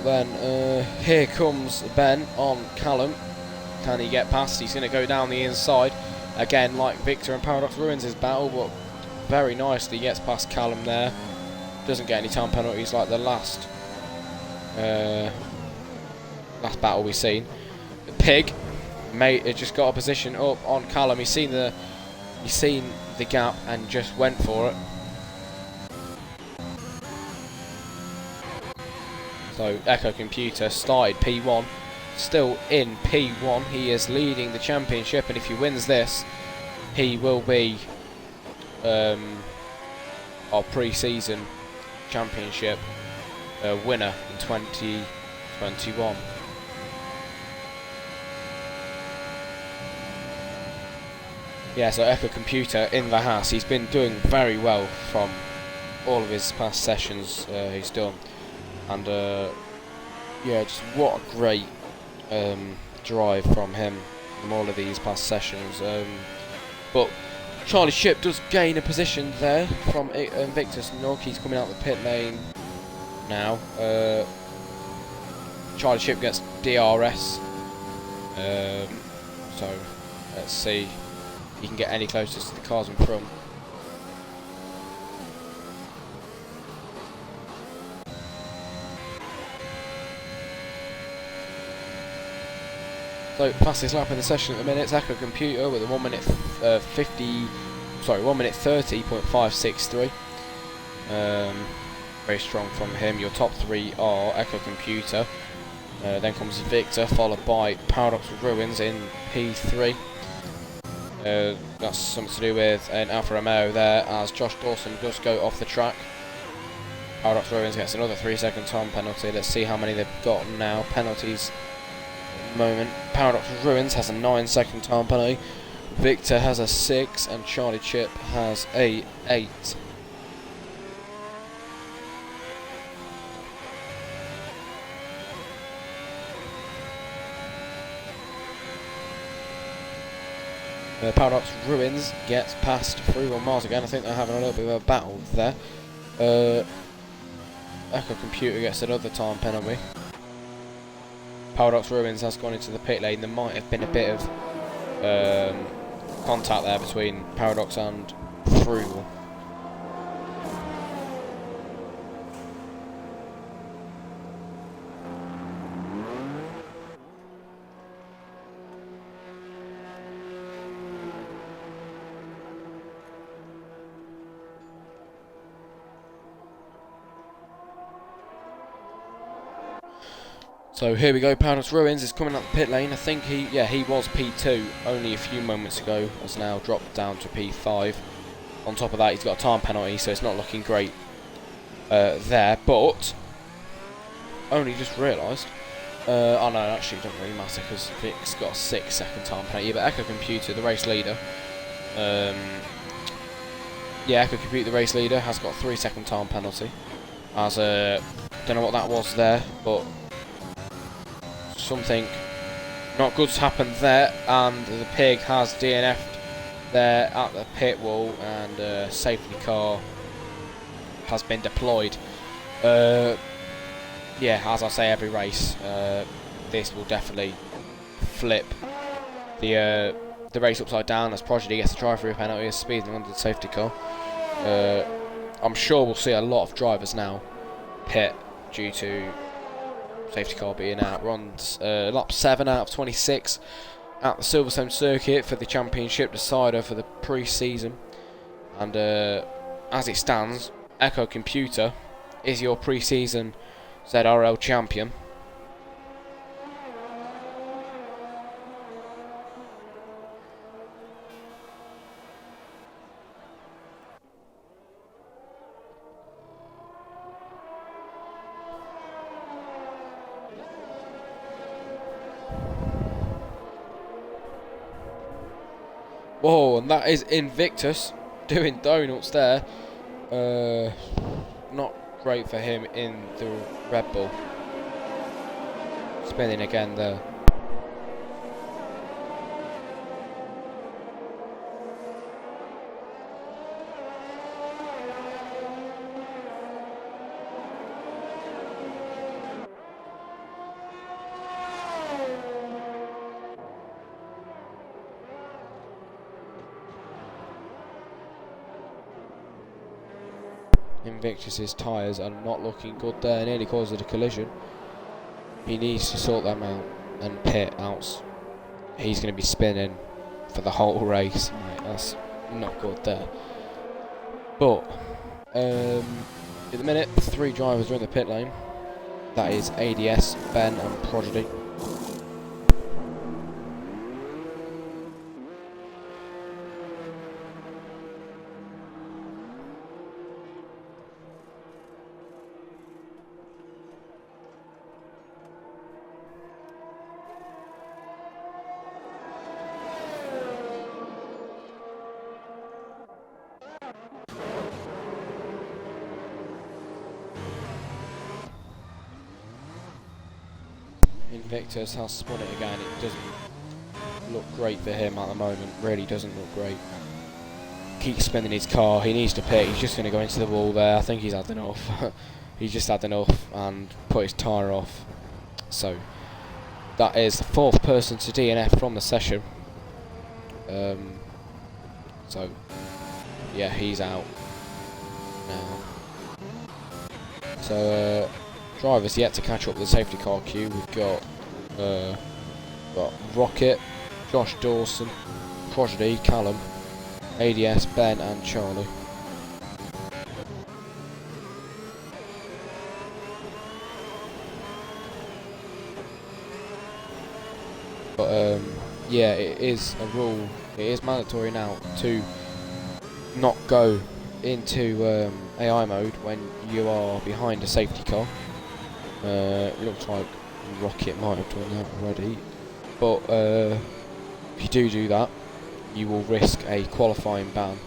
then here comes Ben on Callum. Can he get past? He's going to go down the inside again, like Victor and Paradox Ruins his battle, but very nicely gets past Callum there. Doesn't get any time penalties like the last battle we've seen. The Pig just got a position up on Callum. He's seen the gap and just went for it. So Echo Computer started P1, still in P1. He is leading the championship, and if he wins this, he will be our pre-season championship winner in 2021. Yeah, so Echo Computer in the house. He's been doing very well from all of his past sessions he's done. And yeah, just what a great drive from him from all of these past sessions. But Charlie Chip does gain a position there from Victor Snook. He's coming out the pit lane now. Charlie Chip gets DRS. So let's see if he can get any closer to the cars in front. So fastest lap in the session at the minute, Echo Computer with a 1 minute 1 minute 30.563. Very strong from him. Your top three are Echo Computer, then comes Victor, followed by Paradox Ruins in P3. That's something to do with an Alfa Romeo there, as Josh Dawson does go off the track. Paradox Ruins gets another 3-second time penalty. Let's see how many they've got now. Penalties at the moment. Paradox Ruins has a 9-second time penalty. Victor has a 6, and Charlie Chip has a 8. Paradox Ruins gets past 3-1 miles again. I think they're having a little bit of a battle there. Echo Computer gets another time penalty. Paradox Ruins has gone into the pit lane. There might have been a bit of contact there between Paradox and Frugal. So here we go, Paradox Ruins is coming up the pit lane. I think he was P2 only a few moments ago, has now dropped down to P5. On top of that, he's got a time penalty, so it's not looking great there, but only just realised, oh no, actually it doesn't really matter because Vic's got a 6-second time penalty, but Echo Computer, the race leader, Echo Computer, the race leader, has got a 3-second time penalty, as, don't know what that was there, but something not good's happened there, and the pig has DNF'd there at the pit wall, and a safety car has been deployed. As I say every race, this will definitely flip the race upside down as Prodigy gets a drive-through penalty as speeding under the safety car. I'm sure we'll see a lot of drivers now pit due to safety car being out. We're on lap 7 out of 26 at the Silverstone circuit for the championship decider for the pre-season, and as it stands, Echo Computer is your pre-season ZRL champion. Whoa, and that is Invictus doing donuts there. Not great for him in the Red Bull. Spinning again there. Invictus's tyres are not looking good there, nearly caused a collision. He needs to sort them out and pit out. He's going to be spinning for the whole race. Mate, that's not good there. But at the minute, 3 drivers are in the pit lane. That is ADS, Ben and Prodigy. Invictus has spun it again. It doesn't look great for him at the moment. Really doesn't look great. Keeps spinning his car. He needs to pit. He's just going to go into the wall there. I think he's had enough. He's just had enough and put his tyre off. So that is the 4th person to DNF from the session. So yeah, he's out now. So drivers yet to catch up with the safety car queue. We've got Got Rocket, Josh Dawson, Prodigy, Callum, ADS, Ben and Charlie. But yeah, it is a rule. It is mandatory now to not go into AI mode when you are behind a safety car. It looks like Rocket might have done that already, but if you do that, you will risk a qualifying ban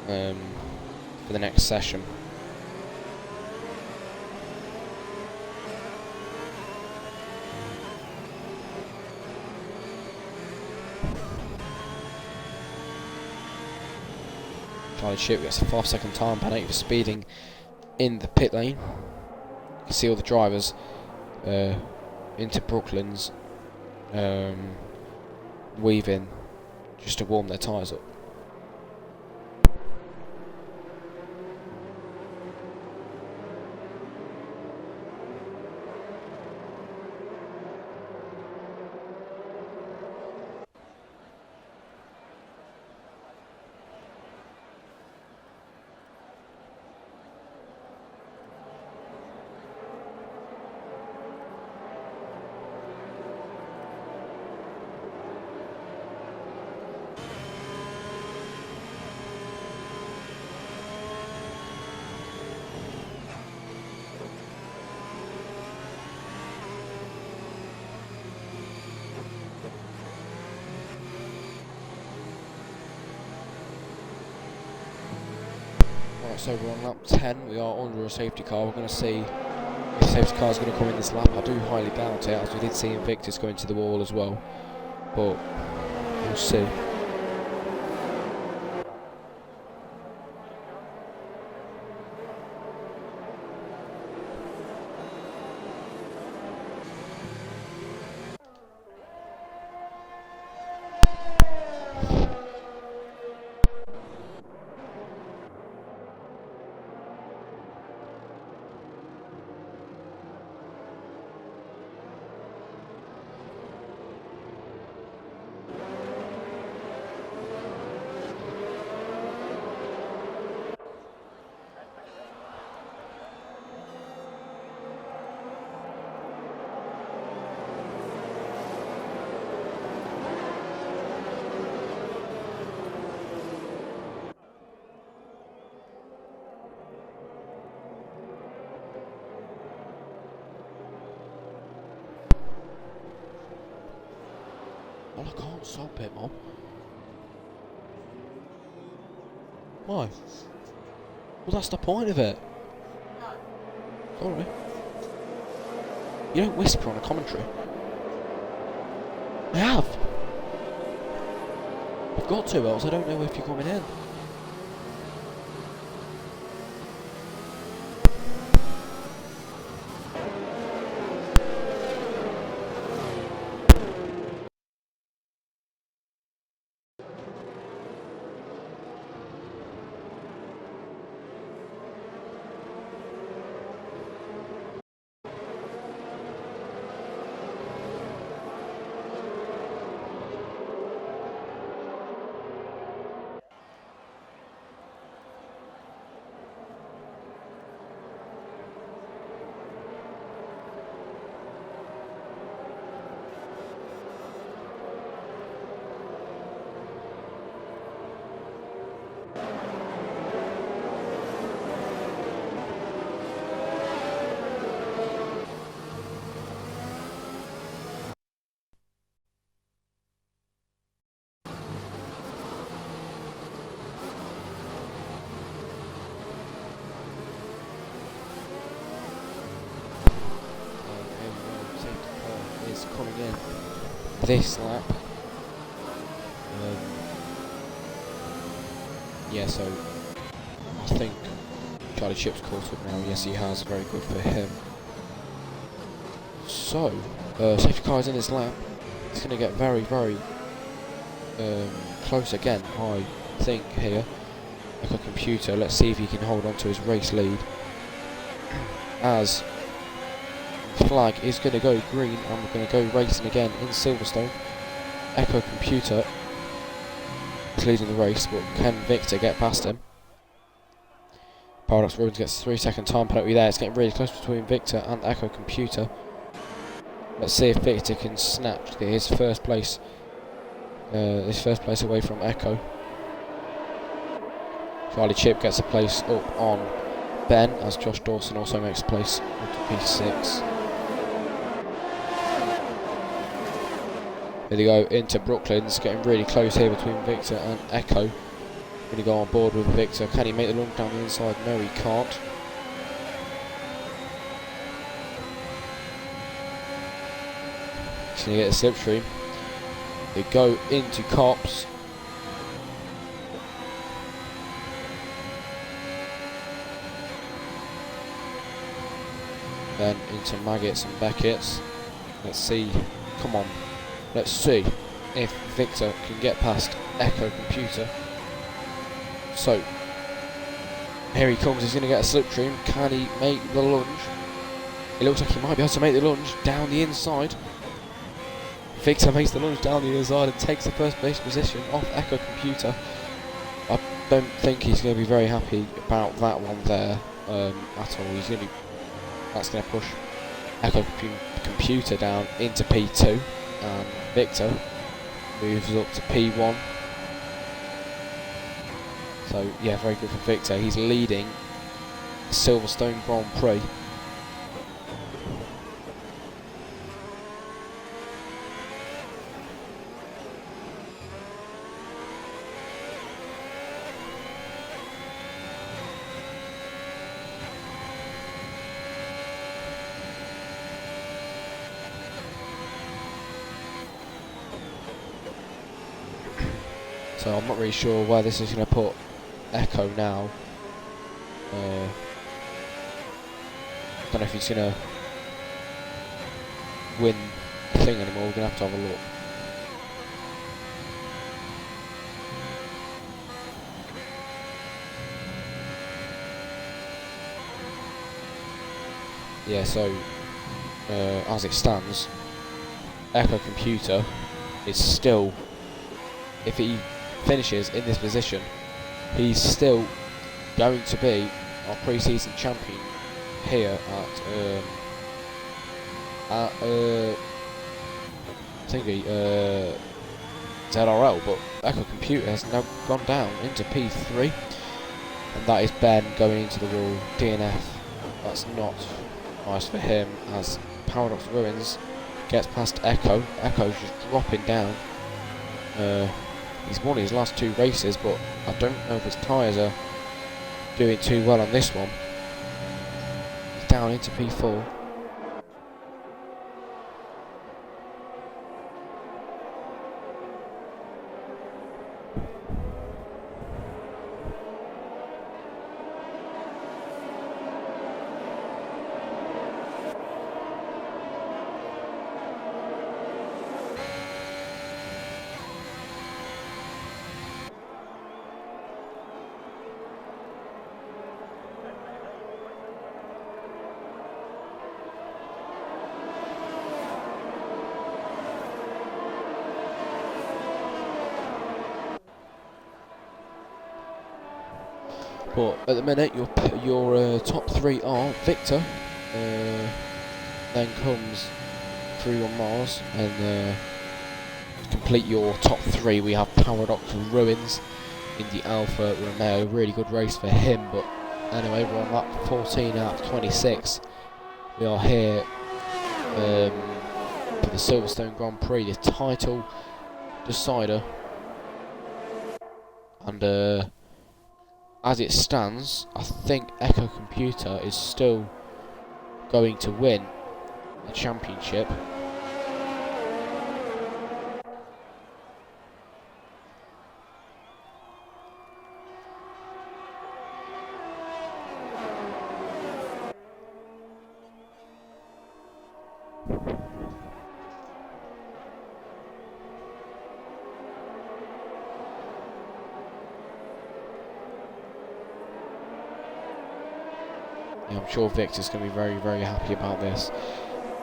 for the next session. Charlie Chip gets a 5-second time penalty for speeding in the pit lane. You can see all the drivers into Brooklyn's weaving just to warm their tyres up. So we're on lap 10, we are under a safety car. We're going to see if the safety car is going to come in this lap. I do highly doubt it, as we did see Invictus go into the wall as well, but we'll see. Well, I can't stop it, Mom. Why? Well, that's the point of it. Sorry. You don't whisper on a commentary. I have. I've got to, else I don't know if you're coming in. Coming in this lap. Yeah, so I think Charlie Chip's caught up now. Yes, he has. Very good for him. So, safety car is in this lap. It's going to get very, very close again, I think, here. Like a computer. Let's see if he can hold on to his race lead. As flag is going to go green, and we're going to go racing again in Silverstone. Echo Computer is leading the race, but can Victor get past him? Paradox Ruins gets a 3-second time penalty there. It's getting really close between Victor and Echo Computer. Let's see if Victor can snatch his first place. His first place away from Echo. Charlie Chip gets a place up on Ben, as Josh Dawson also makes a place up to P6. Here they go into Brooklyn's, getting really close here between Victor and Echo. Going to go on board with Victor. Can he make the lunge down the inside? No, he can't. He's going to get a slipstream. They go into Cops. Then into Maggots and Beckett's. Let's see. Come on. Let's see if Victor can get past Echo Computer. So, here he comes. He's going to get a slipstream. Can he make the lunge? It looks like he might be able to make the lunge down the inside. Victor makes the lunge down the inside and takes the first place position off Echo Computer. I don't think he's going to be very happy about that one there at all. He's going to be, that's going to push Echo Computer down into P2, and Victor moves up to P1. So yeah, very good for Victor. He's leading Silverstone Grand Prix. So I'm not really sure where this is going to put Echo now. I don't know if he's going to win the thing anymore. We're going to have a look. Yeah, so as it stands, Echo Computer is still, if he finishes in this position, he's still going to be our pre-season champion here at ZRL. But Echo Computer has now gone down into P3, and that is Ben going into the wall. DNF. That's not nice for him, as Paradox Ruins gets past Echo. Echo's just dropping down. He's won his last 2 races, but I don't know if his tyres are doing too well on this one. He's down into P4. But at the minute, your top 3 are Victor, then comes Through on Mars, and to complete your top 3 we have Paradox Ruins in the Alfa Romeo. Really good race for him, but anyway, we're on lap 14 out of 26. We are here for the Silverstone Grand Prix, the title decider, and as it stands, I think Echo Computer is still going to win the championship. Yeah, I'm sure Victor's going to be very, very happy about this.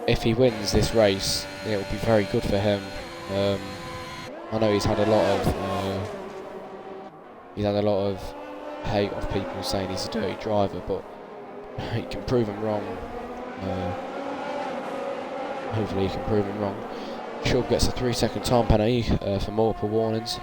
if he wins this race, it will be very good for him. I know he's had a lot of hate of people saying he's a dirty driver, but he can prove him wrong. Hopefully he can prove him wrong. Chubb gets a 3-second time penalty for multiple warnings.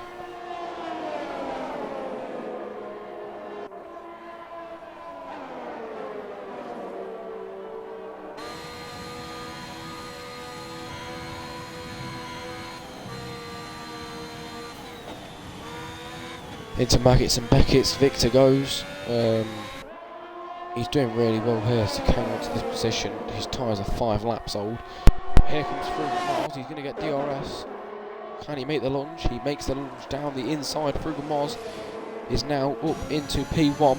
Into Maggots and Beckett's, Victor goes. He's doing really well here to come onto this position. His tyres are 5 laps old. Here comes Frugal Mars, he's going to get DRS. Can he make the lunge? He makes the lunge down the inside. Frugal Mars is now up into P1.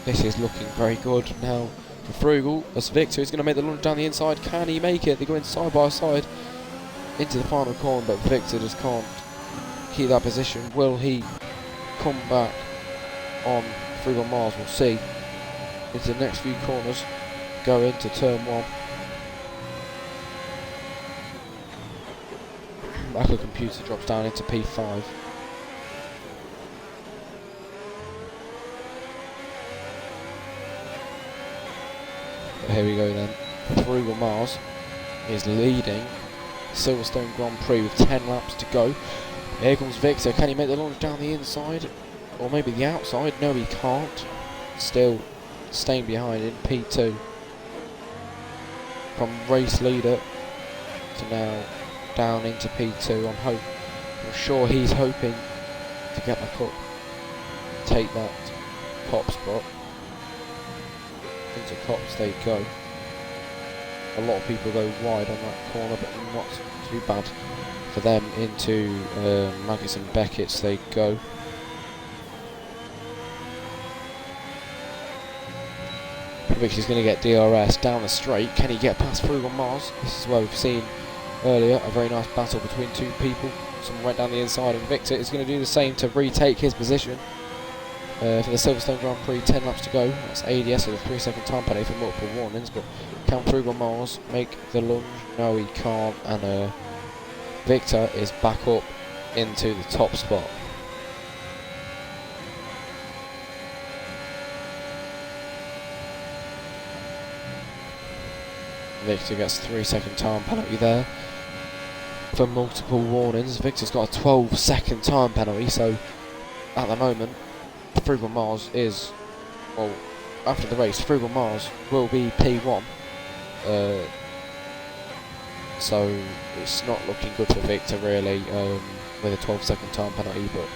This is looking very good now for Frugal, as Victor is going to make the lunge down the inside. Can he make it? They're going side by side into the final corner, but Victor just can't keep that position. Will he come back on Frugal Mars? We'll see. Into the next few corners, go into turn 1. Echo Computer drops down into P5. But here we go then. Frugal Mars is leading Silverstone Grand Prix with 10 laps to go. Here comes Victor. Can he make the launch down the inside? Or maybe the outside? No, he can't. Still staying behind in P2. From race leader to now down into P2. I'm sure he's hoping to get back up, take that top spot. Into Cops they go. A lot of people go wide on that corner, but not too bad for them. Into Maggots and Beckett's they go. Victor's going to get DRS down the straight. Can he get past Frugal Mars? This is where we've seen earlier a very nice battle between two people. Someone went down the inside, and Victor is going to do the same to retake his position for the Silverstone Grand Prix. 10 laps to go. That's ADS with a 3-second time penalty for multiple warnings. But can Frugal Mars make the lunge? No, he can't. And Victor is back up into the top spot. Victor gets a 3-second time penalty there for multiple warnings. Victor's got a 12-second time penalty, so at the moment Frugal Mars is, well, after the race Frugal Mars will be P1, so it's not looking good for Victor really, with a 12-second time penalty, but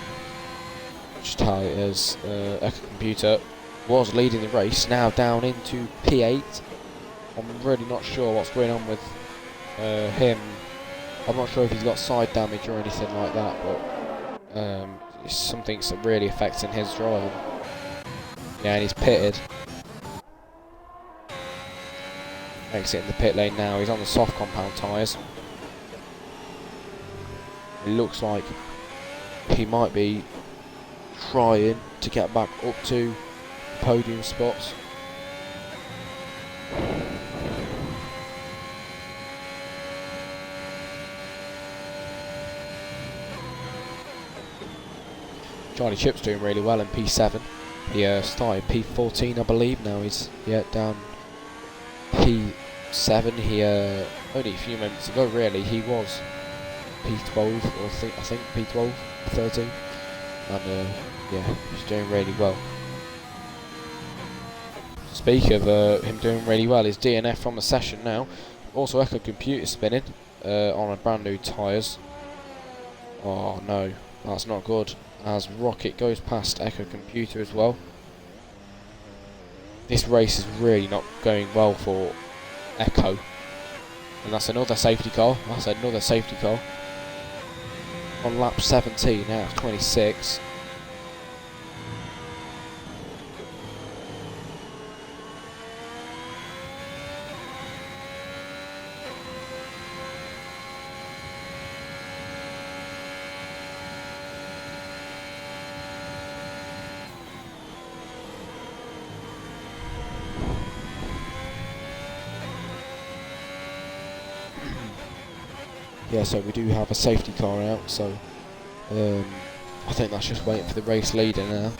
just how it is. Echo Computer was leading the race, now down into P8. I'm really not sure what's going on with him. I'm not sure if he's got side damage or anything like that, but it's something that's really affecting his driving. Yeah, and he's pitted. Exiting the pit lane now. He's on the soft compound tyres. It looks like he might be trying to get back up to podium spots. Charlie Chip's doing really well in P7. He started P14, I believe. Now he's down P7. He only a few minutes ago, really, he was P12, or I think P12, 13, and yeah, he's doing really well. Speak of him doing really well, his DNF from the session now. Also, Echo Computer spinning on a brand new tyres. Oh no, that's not good. As Rocket goes past Echo Computer as well. This race is really not going well for Echo. And that's another safety car. That's another safety car. On lap 17 now, 26. Yeah, so we do have a safety car out, so I think that's just waiting for the race leader now.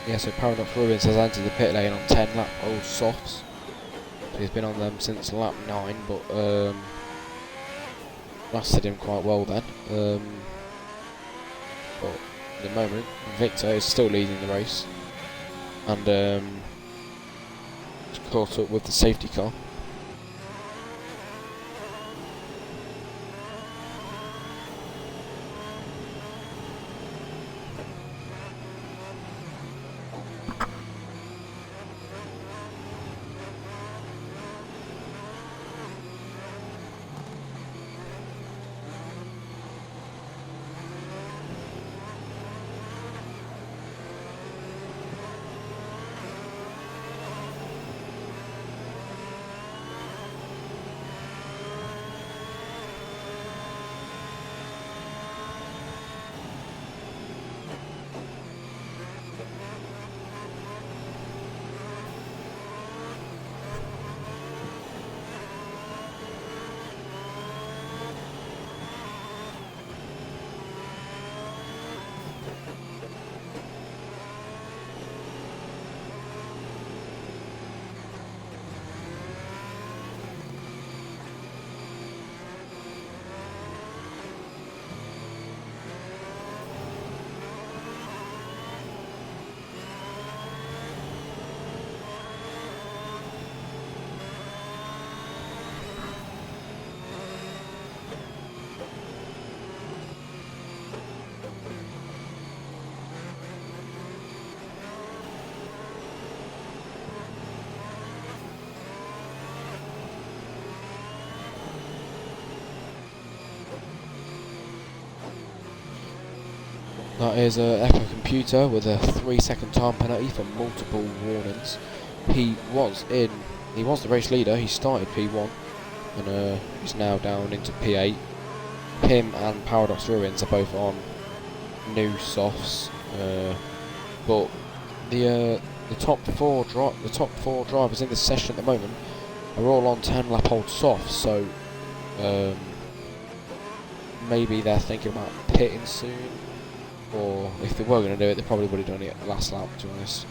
Yeah, so Paradox Ruins has entered the pit lane on 10 lap old softs. So he's been on them since lap 9, but lasted him quite well then. But at the moment, Victor is still leading the race, and he's caught up with the safety car. That is Echo Computer with a 3-second time penalty for multiple warnings. He was the race leader. He started P1 and he's now down into P8. Him and Paradox Ruins are both on new softs, but the top four drivers in this session at the moment are all on 10 lap old softs. So maybe they're thinking about pitting soon. Or if they were going to do it, they probably would have done it at the last lap, to be honest.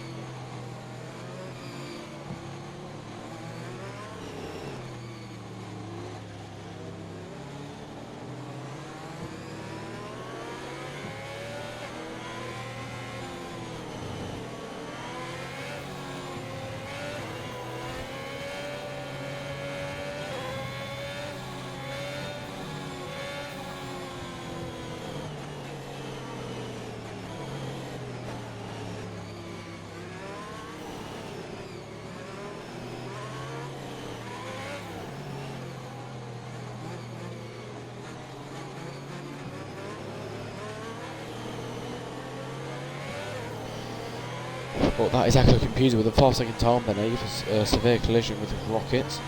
But that is Echo Computer with a 5-second time penalty for a severe collision with rockets.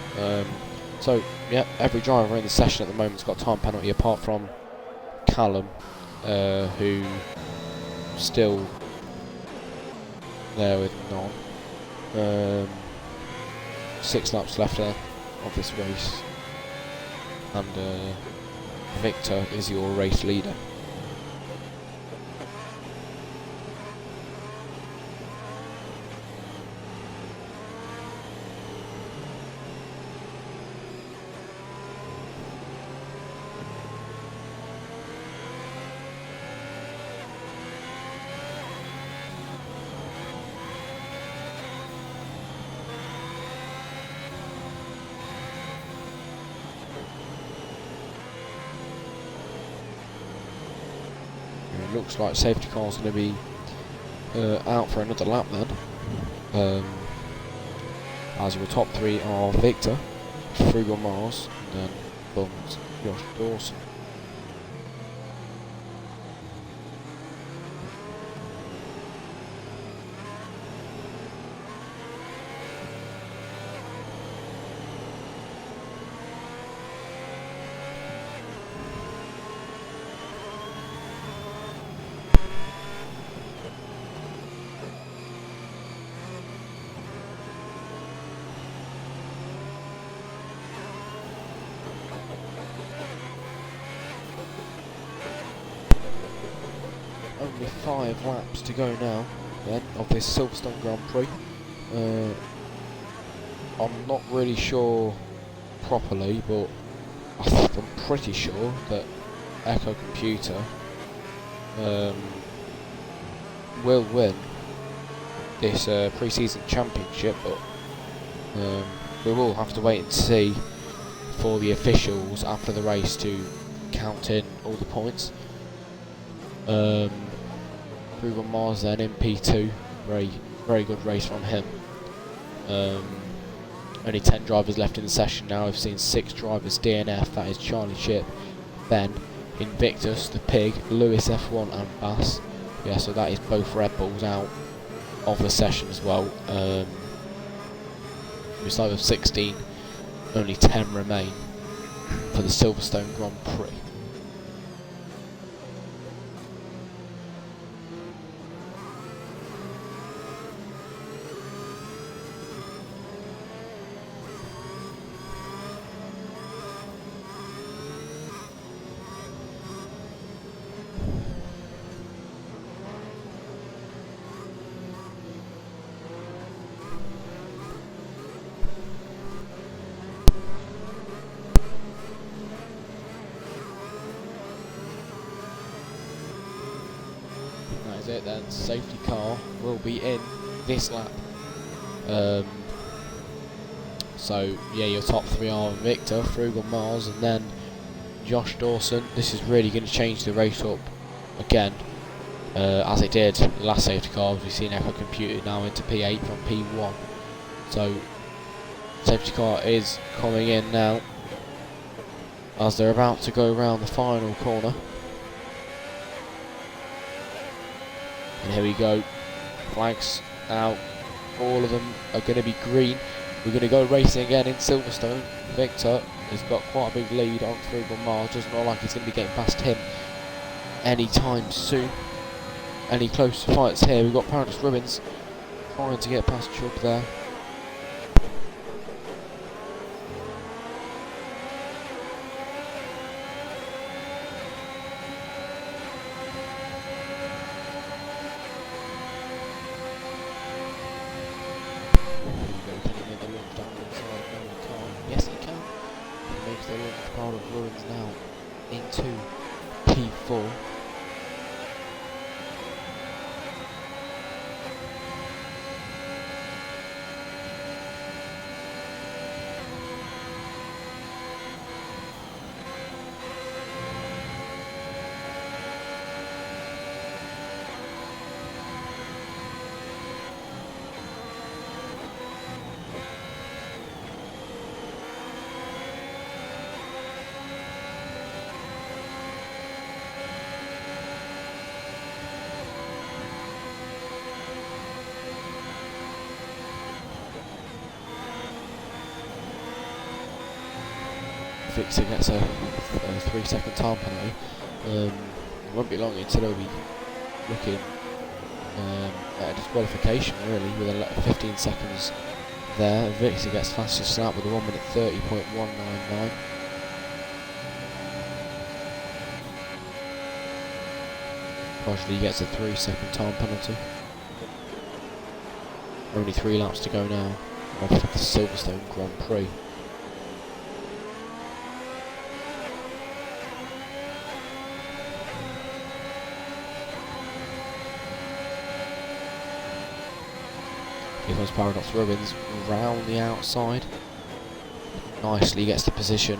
So, yeah, every driver in the session at the moment's got a time penalty apart from Callum, who still there with none. 6 laps left of this race, and Victor is your race leader. it looks like safety car's going to be out for another lap then. As your top three are Victor, Frugal Mars, and then Bums, Josh Dawson. Only 5 laps to go now, then, of this Silverstone Grand Prix. I'm not really sure properly, but I'm pretty sure that Echo Computer will win this pre-season championship, but we will have to wait and see for the officials after the race to count in all the points. Frugal Mars then in P2, very good race from him. Only 10 drivers left in the session now. I've seen 6 drivers DNF. That is Charlie Chip, Ben, Invictus, the Pig, Lewis F1 and Bass. Yeah, so that is both Red Bulls out of the session as well. We start with 16, only 10 remain for the Silverstone Grand Prix. It then, safety car will be in this lap. So yeah, your top 3 are Victor, Frugal Mars, and then Josh Dawson. This is really going to change the race up again, as it did the last safety car. We've seen Echo Computer now into P8 from P1. So safety car is coming in now as they're about to go around the final corner. And here we go, flags out, all of them are going to be green. We're going to go racing again in Silverstone. Victor has got quite a big lead on Frugal Mars, doesn't look like he's going to be getting past him anytime soon. Any close fights here? We've got Paradise Rubbins trying to get past Chubb there. Ruins now into P4. Victor gets a 3-second time penalty. It won't be long until he'll be looking at a disqualification really, with 15 seconds there. Victor gets fastest lap with a 1 minute 30.199. Partially gets a 3-second time penalty. Only 3 laps to go now of the Silverstone Grand Prix. Here comes Paradox Rubbins round the outside. Nicely gets the position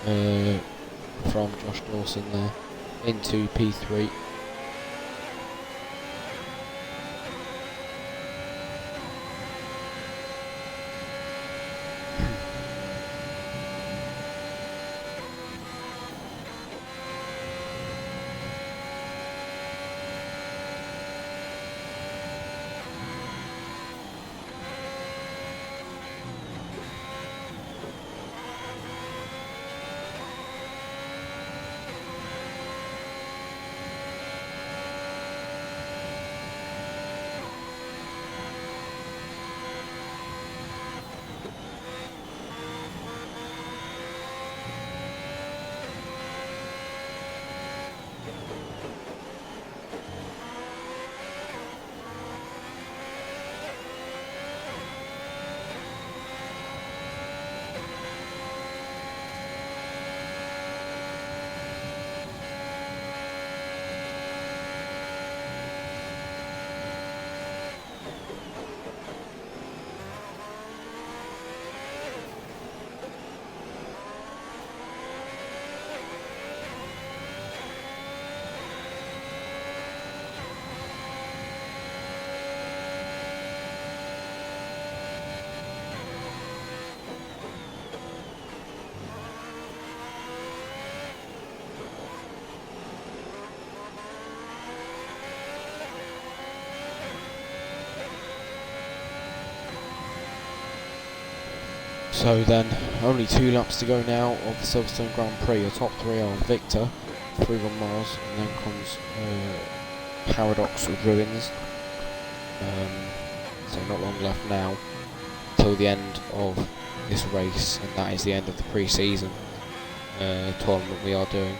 from Josh Dawson there into P3. So then, only 2 laps to go now of the Silverstone Grand Prix. Your top 3 are Victor, Frugal Mars, and then comes Paradox with Ruins. So not long left now till the end of this race, and that is the end of the pre-season tournament we are doing.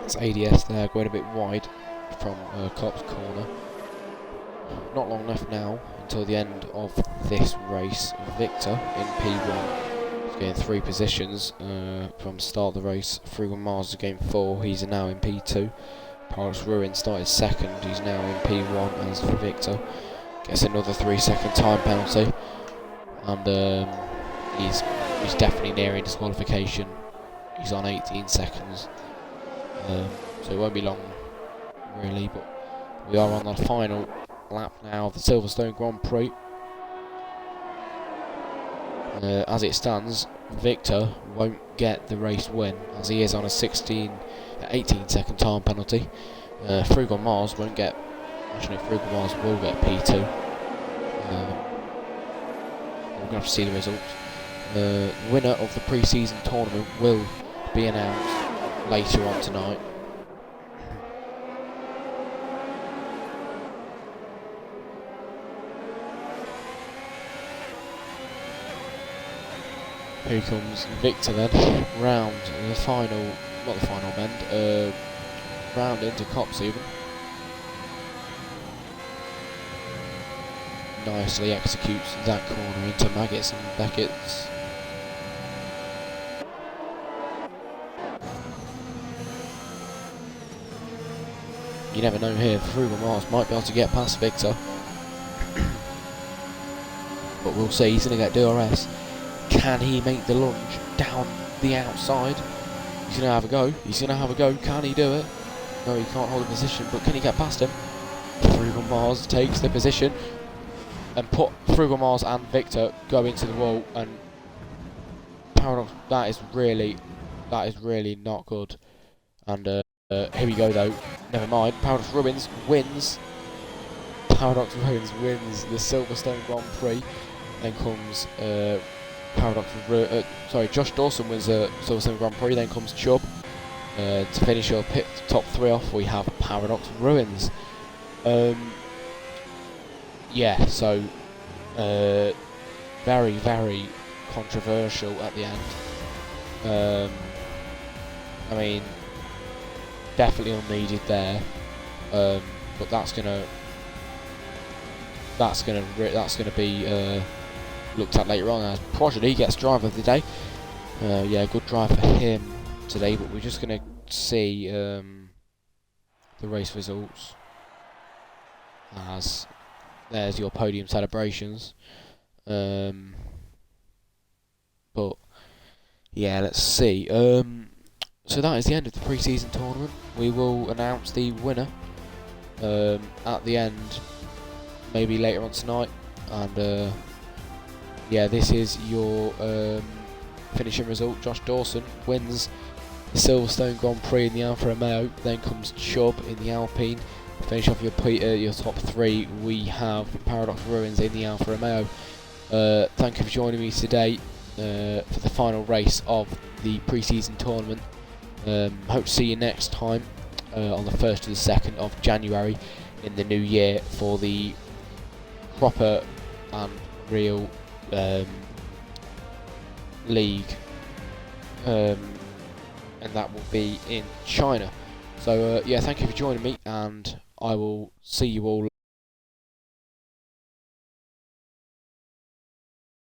It's ADS there, going a bit wide from Cop's corner. Not long left now until the end of this race. Victor in P1 is getting 3 positions from start of the race. Frugal Mars is getting 4, he's now in P2. Paris Ruin started 2nd, he's now in P1 as Victor. Gets another 3-second time penalty, and he's definitely nearing disqualification. He's on 18 seconds. So it won't be long really, but we are on the final lap now of the Silverstone Grand Prix. As it stands, Victor won't get the race win as he is on a 18 second time penalty. Frugal Mars won't get, actually Frugal Mars will get P2. We're going to have to see the results. The winner of the pre-season tournament will be announced later on tonight. Here comes Victor then, round the final, not the final bend, round into Cops even. Nicely executes that corner into Maggots and Beckett's. You never know here, Frugal Mars might be able to get past Victor. But we'll see, he's going to get DRS. Can he make the lunge down the outside? He's going to have a go. He's going to have a go. Can he do it? No, he can't hold a position, but can he get past him? Frugal Mars takes the position and put Frugal Mars and Victor go into the wall, and Paradox, that is really not good. And here we go though. Never mind. Paradox Ruins wins. Paradox Ruins wins the Silverstone Grand Prix. Then comes Josh Dawson wins the Silverstone Grand Prix. Then comes Chubb. To finish your top 3 off, we have Paradox Ruins. Yeah, so very, very controversial at the end. I mean, definitely unneeded there, but that's gonna be looked at later on as Prodigy gets driver of the day. Yeah, good drive for him today, but we're just gonna see the race results as there's your podium celebrations. But yeah, let's see. So that is the end of the pre-season tournament. We will announce the winner at the end, maybe later on tonight. And yeah, this is your finishing result. Josh Dawson wins Silverstone Grand Prix in the Alfa Romeo. Then comes Chubb in the Alpine. Finish off your top 3. We have Paradox Ruins in the Alfa Romeo. Thank you for joining me today for the final race of the pre-season tournament. Hope to see you next time on the 1st to the 2nd of January in the new year for the proper and real league, and that will be in China. So yeah, thank you for joining me, and I will see you all